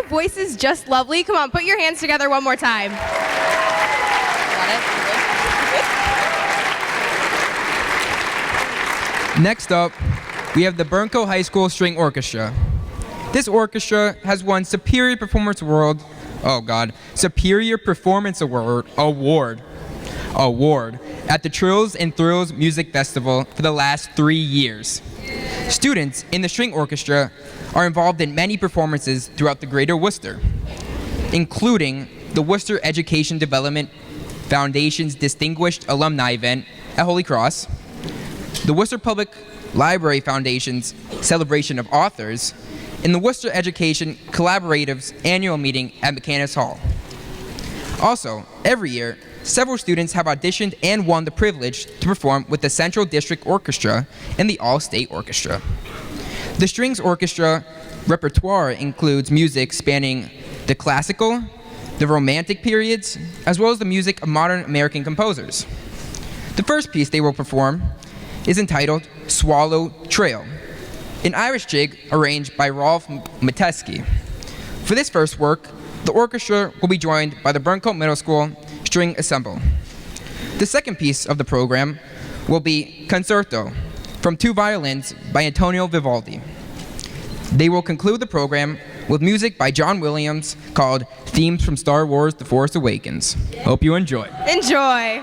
your voices just lovely? Come on, put your hands together one more time. Next up, we have the Burncoat High School String Orchestra. This orchestra has won Superior Performance Award at the Trills and Thrills Music Festival for the last 3 years. Students in the string orchestra are involved in many performances throughout the greater Worcester, including the Worcester Education Development Foundation's Distinguished Alumni Event at Holy Cross, the Worcester Public Library Foundation's Celebration of Authors, and the Worcester Education Collaborative's annual meeting at McCandless Hall. Also, every year, several students have auditioned and won the privilege to perform with the Central District Orchestra and the All-State Orchestra. The Strings Orchestra repertoire includes music spanning the classical, the Romantic periods, as well as the music of modern American composers. The first piece they will perform is entitled Swallow Trail, an Irish jig arranged by Rolf Mateski. For this first work, the orchestra will be joined by the Burncoat Middle School String Ensemble. The second piece of the program will be Concerto from Two Violins by Antonio Vivaldi. They will conclude the program with music by John Williams called Themes from Star Wars: The Force Awakens. Hope you enjoy. Enjoy.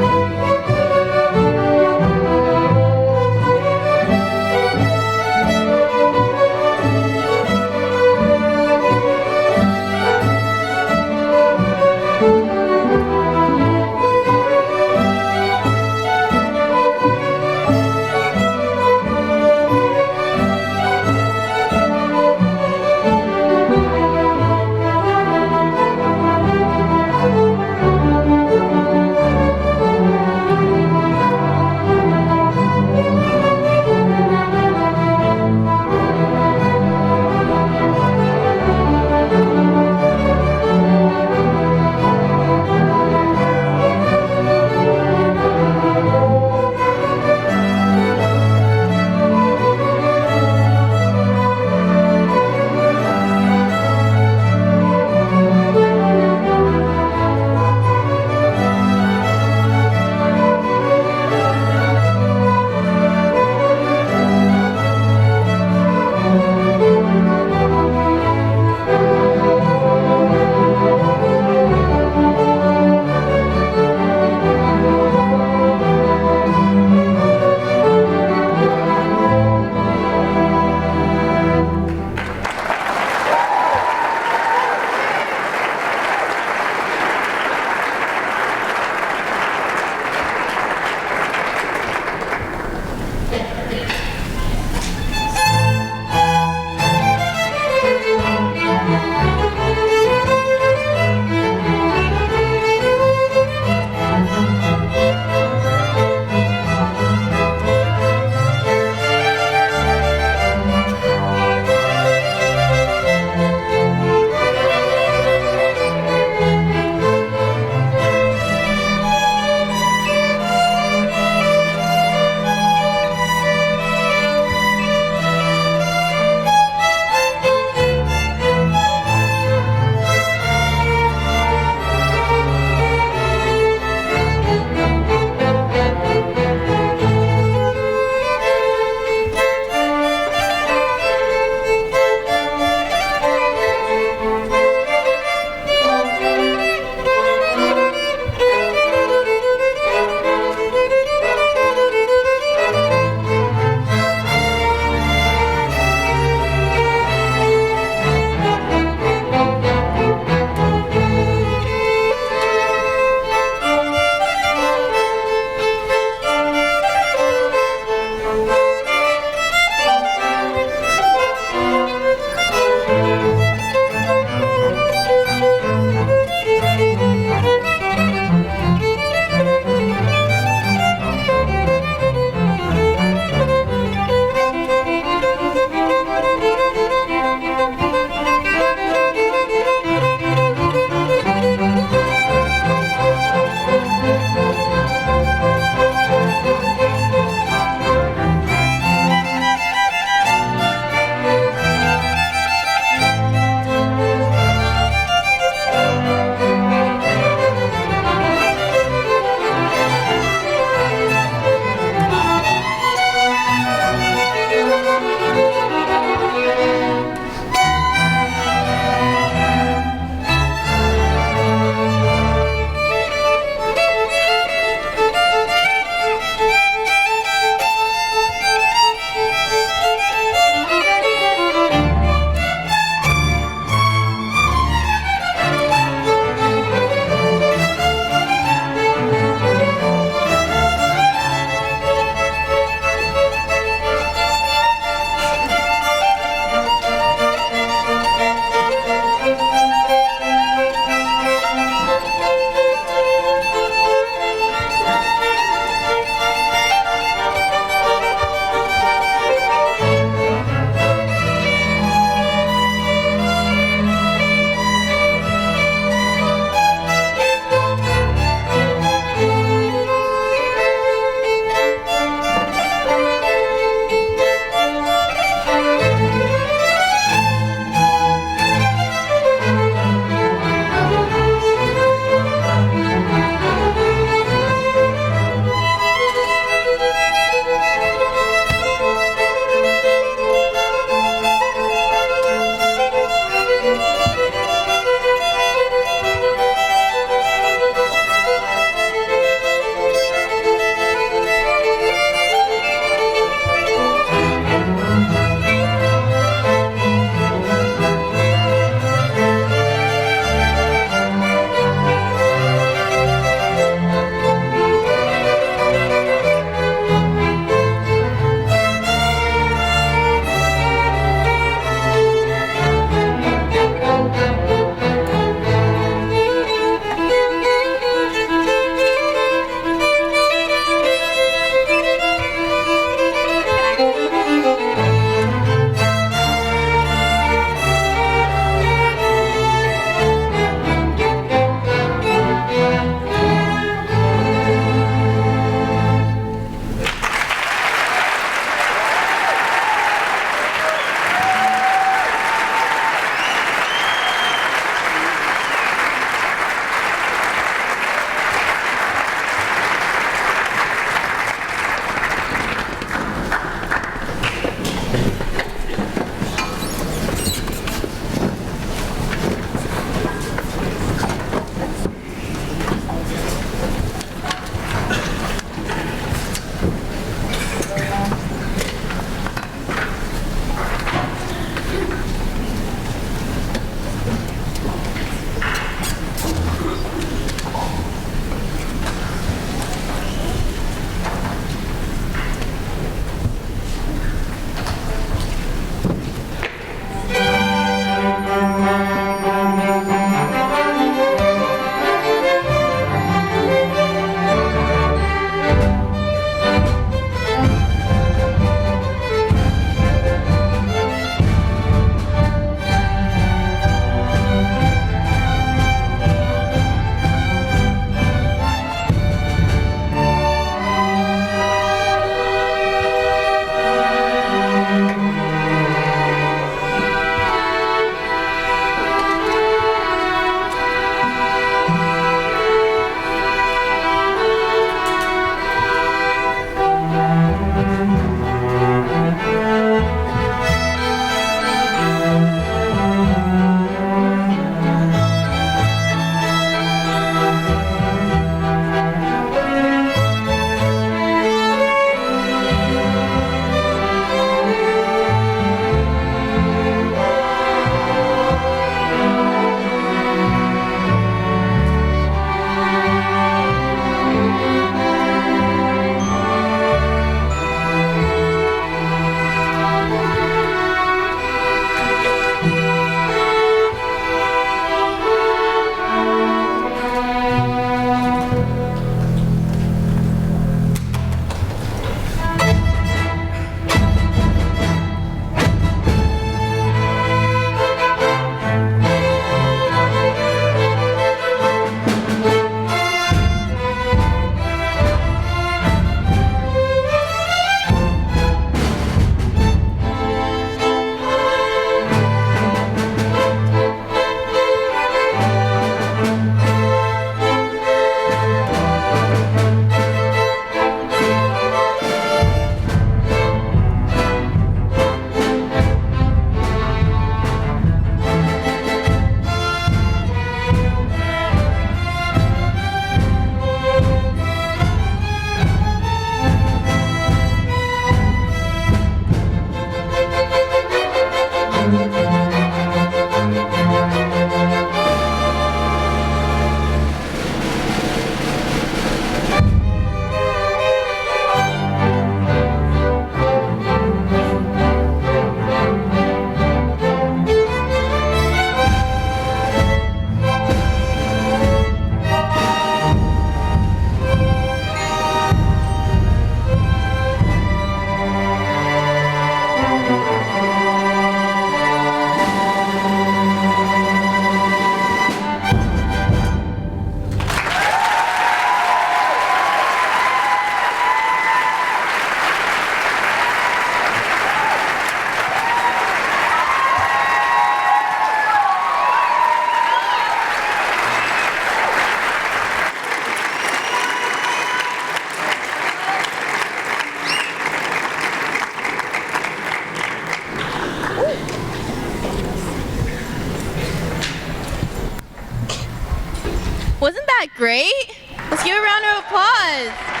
that great? Let's give a round of applause.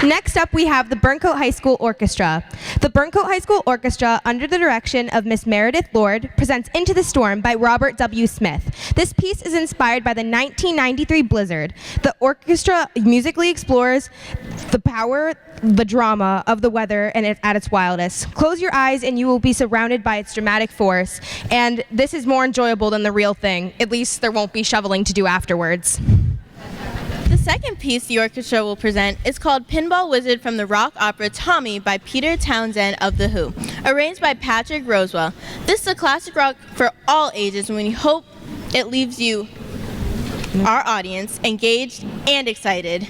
Next up, we have the Burncoat High School Orchestra. The Burncoat High School Orchestra, under the direction of Miss Meredith Lord, presents Into the Storm by Robert W. Smith. This piece is inspired by the 1993 blizzard. The orchestra musically explores the power, the drama of the weather and at its wildest. Close your eyes and you will be surrounded by its dramatic force. And this is more enjoyable than the real thing. At least there won't be shoveling to do afterwards. The second piece the orchestra will present is called Pinball Wizard from the rock opera Tommy by Peter Townsend of The Who, arranged by Patrick Rosewell. This is a classic rock for all ages, and we hope it leaves you, our audience, engaged and excited.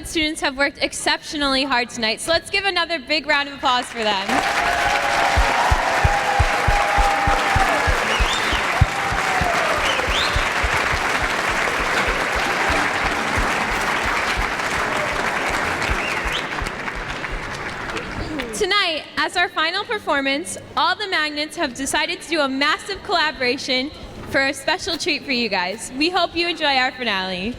Magnet students have worked exceptionally hard tonight, so let's give another big round of applause for them. Tonight, as our final performance, all the Magnets have decided to do a massive collaboration for a special treat for you guys. We hope you enjoy our finale.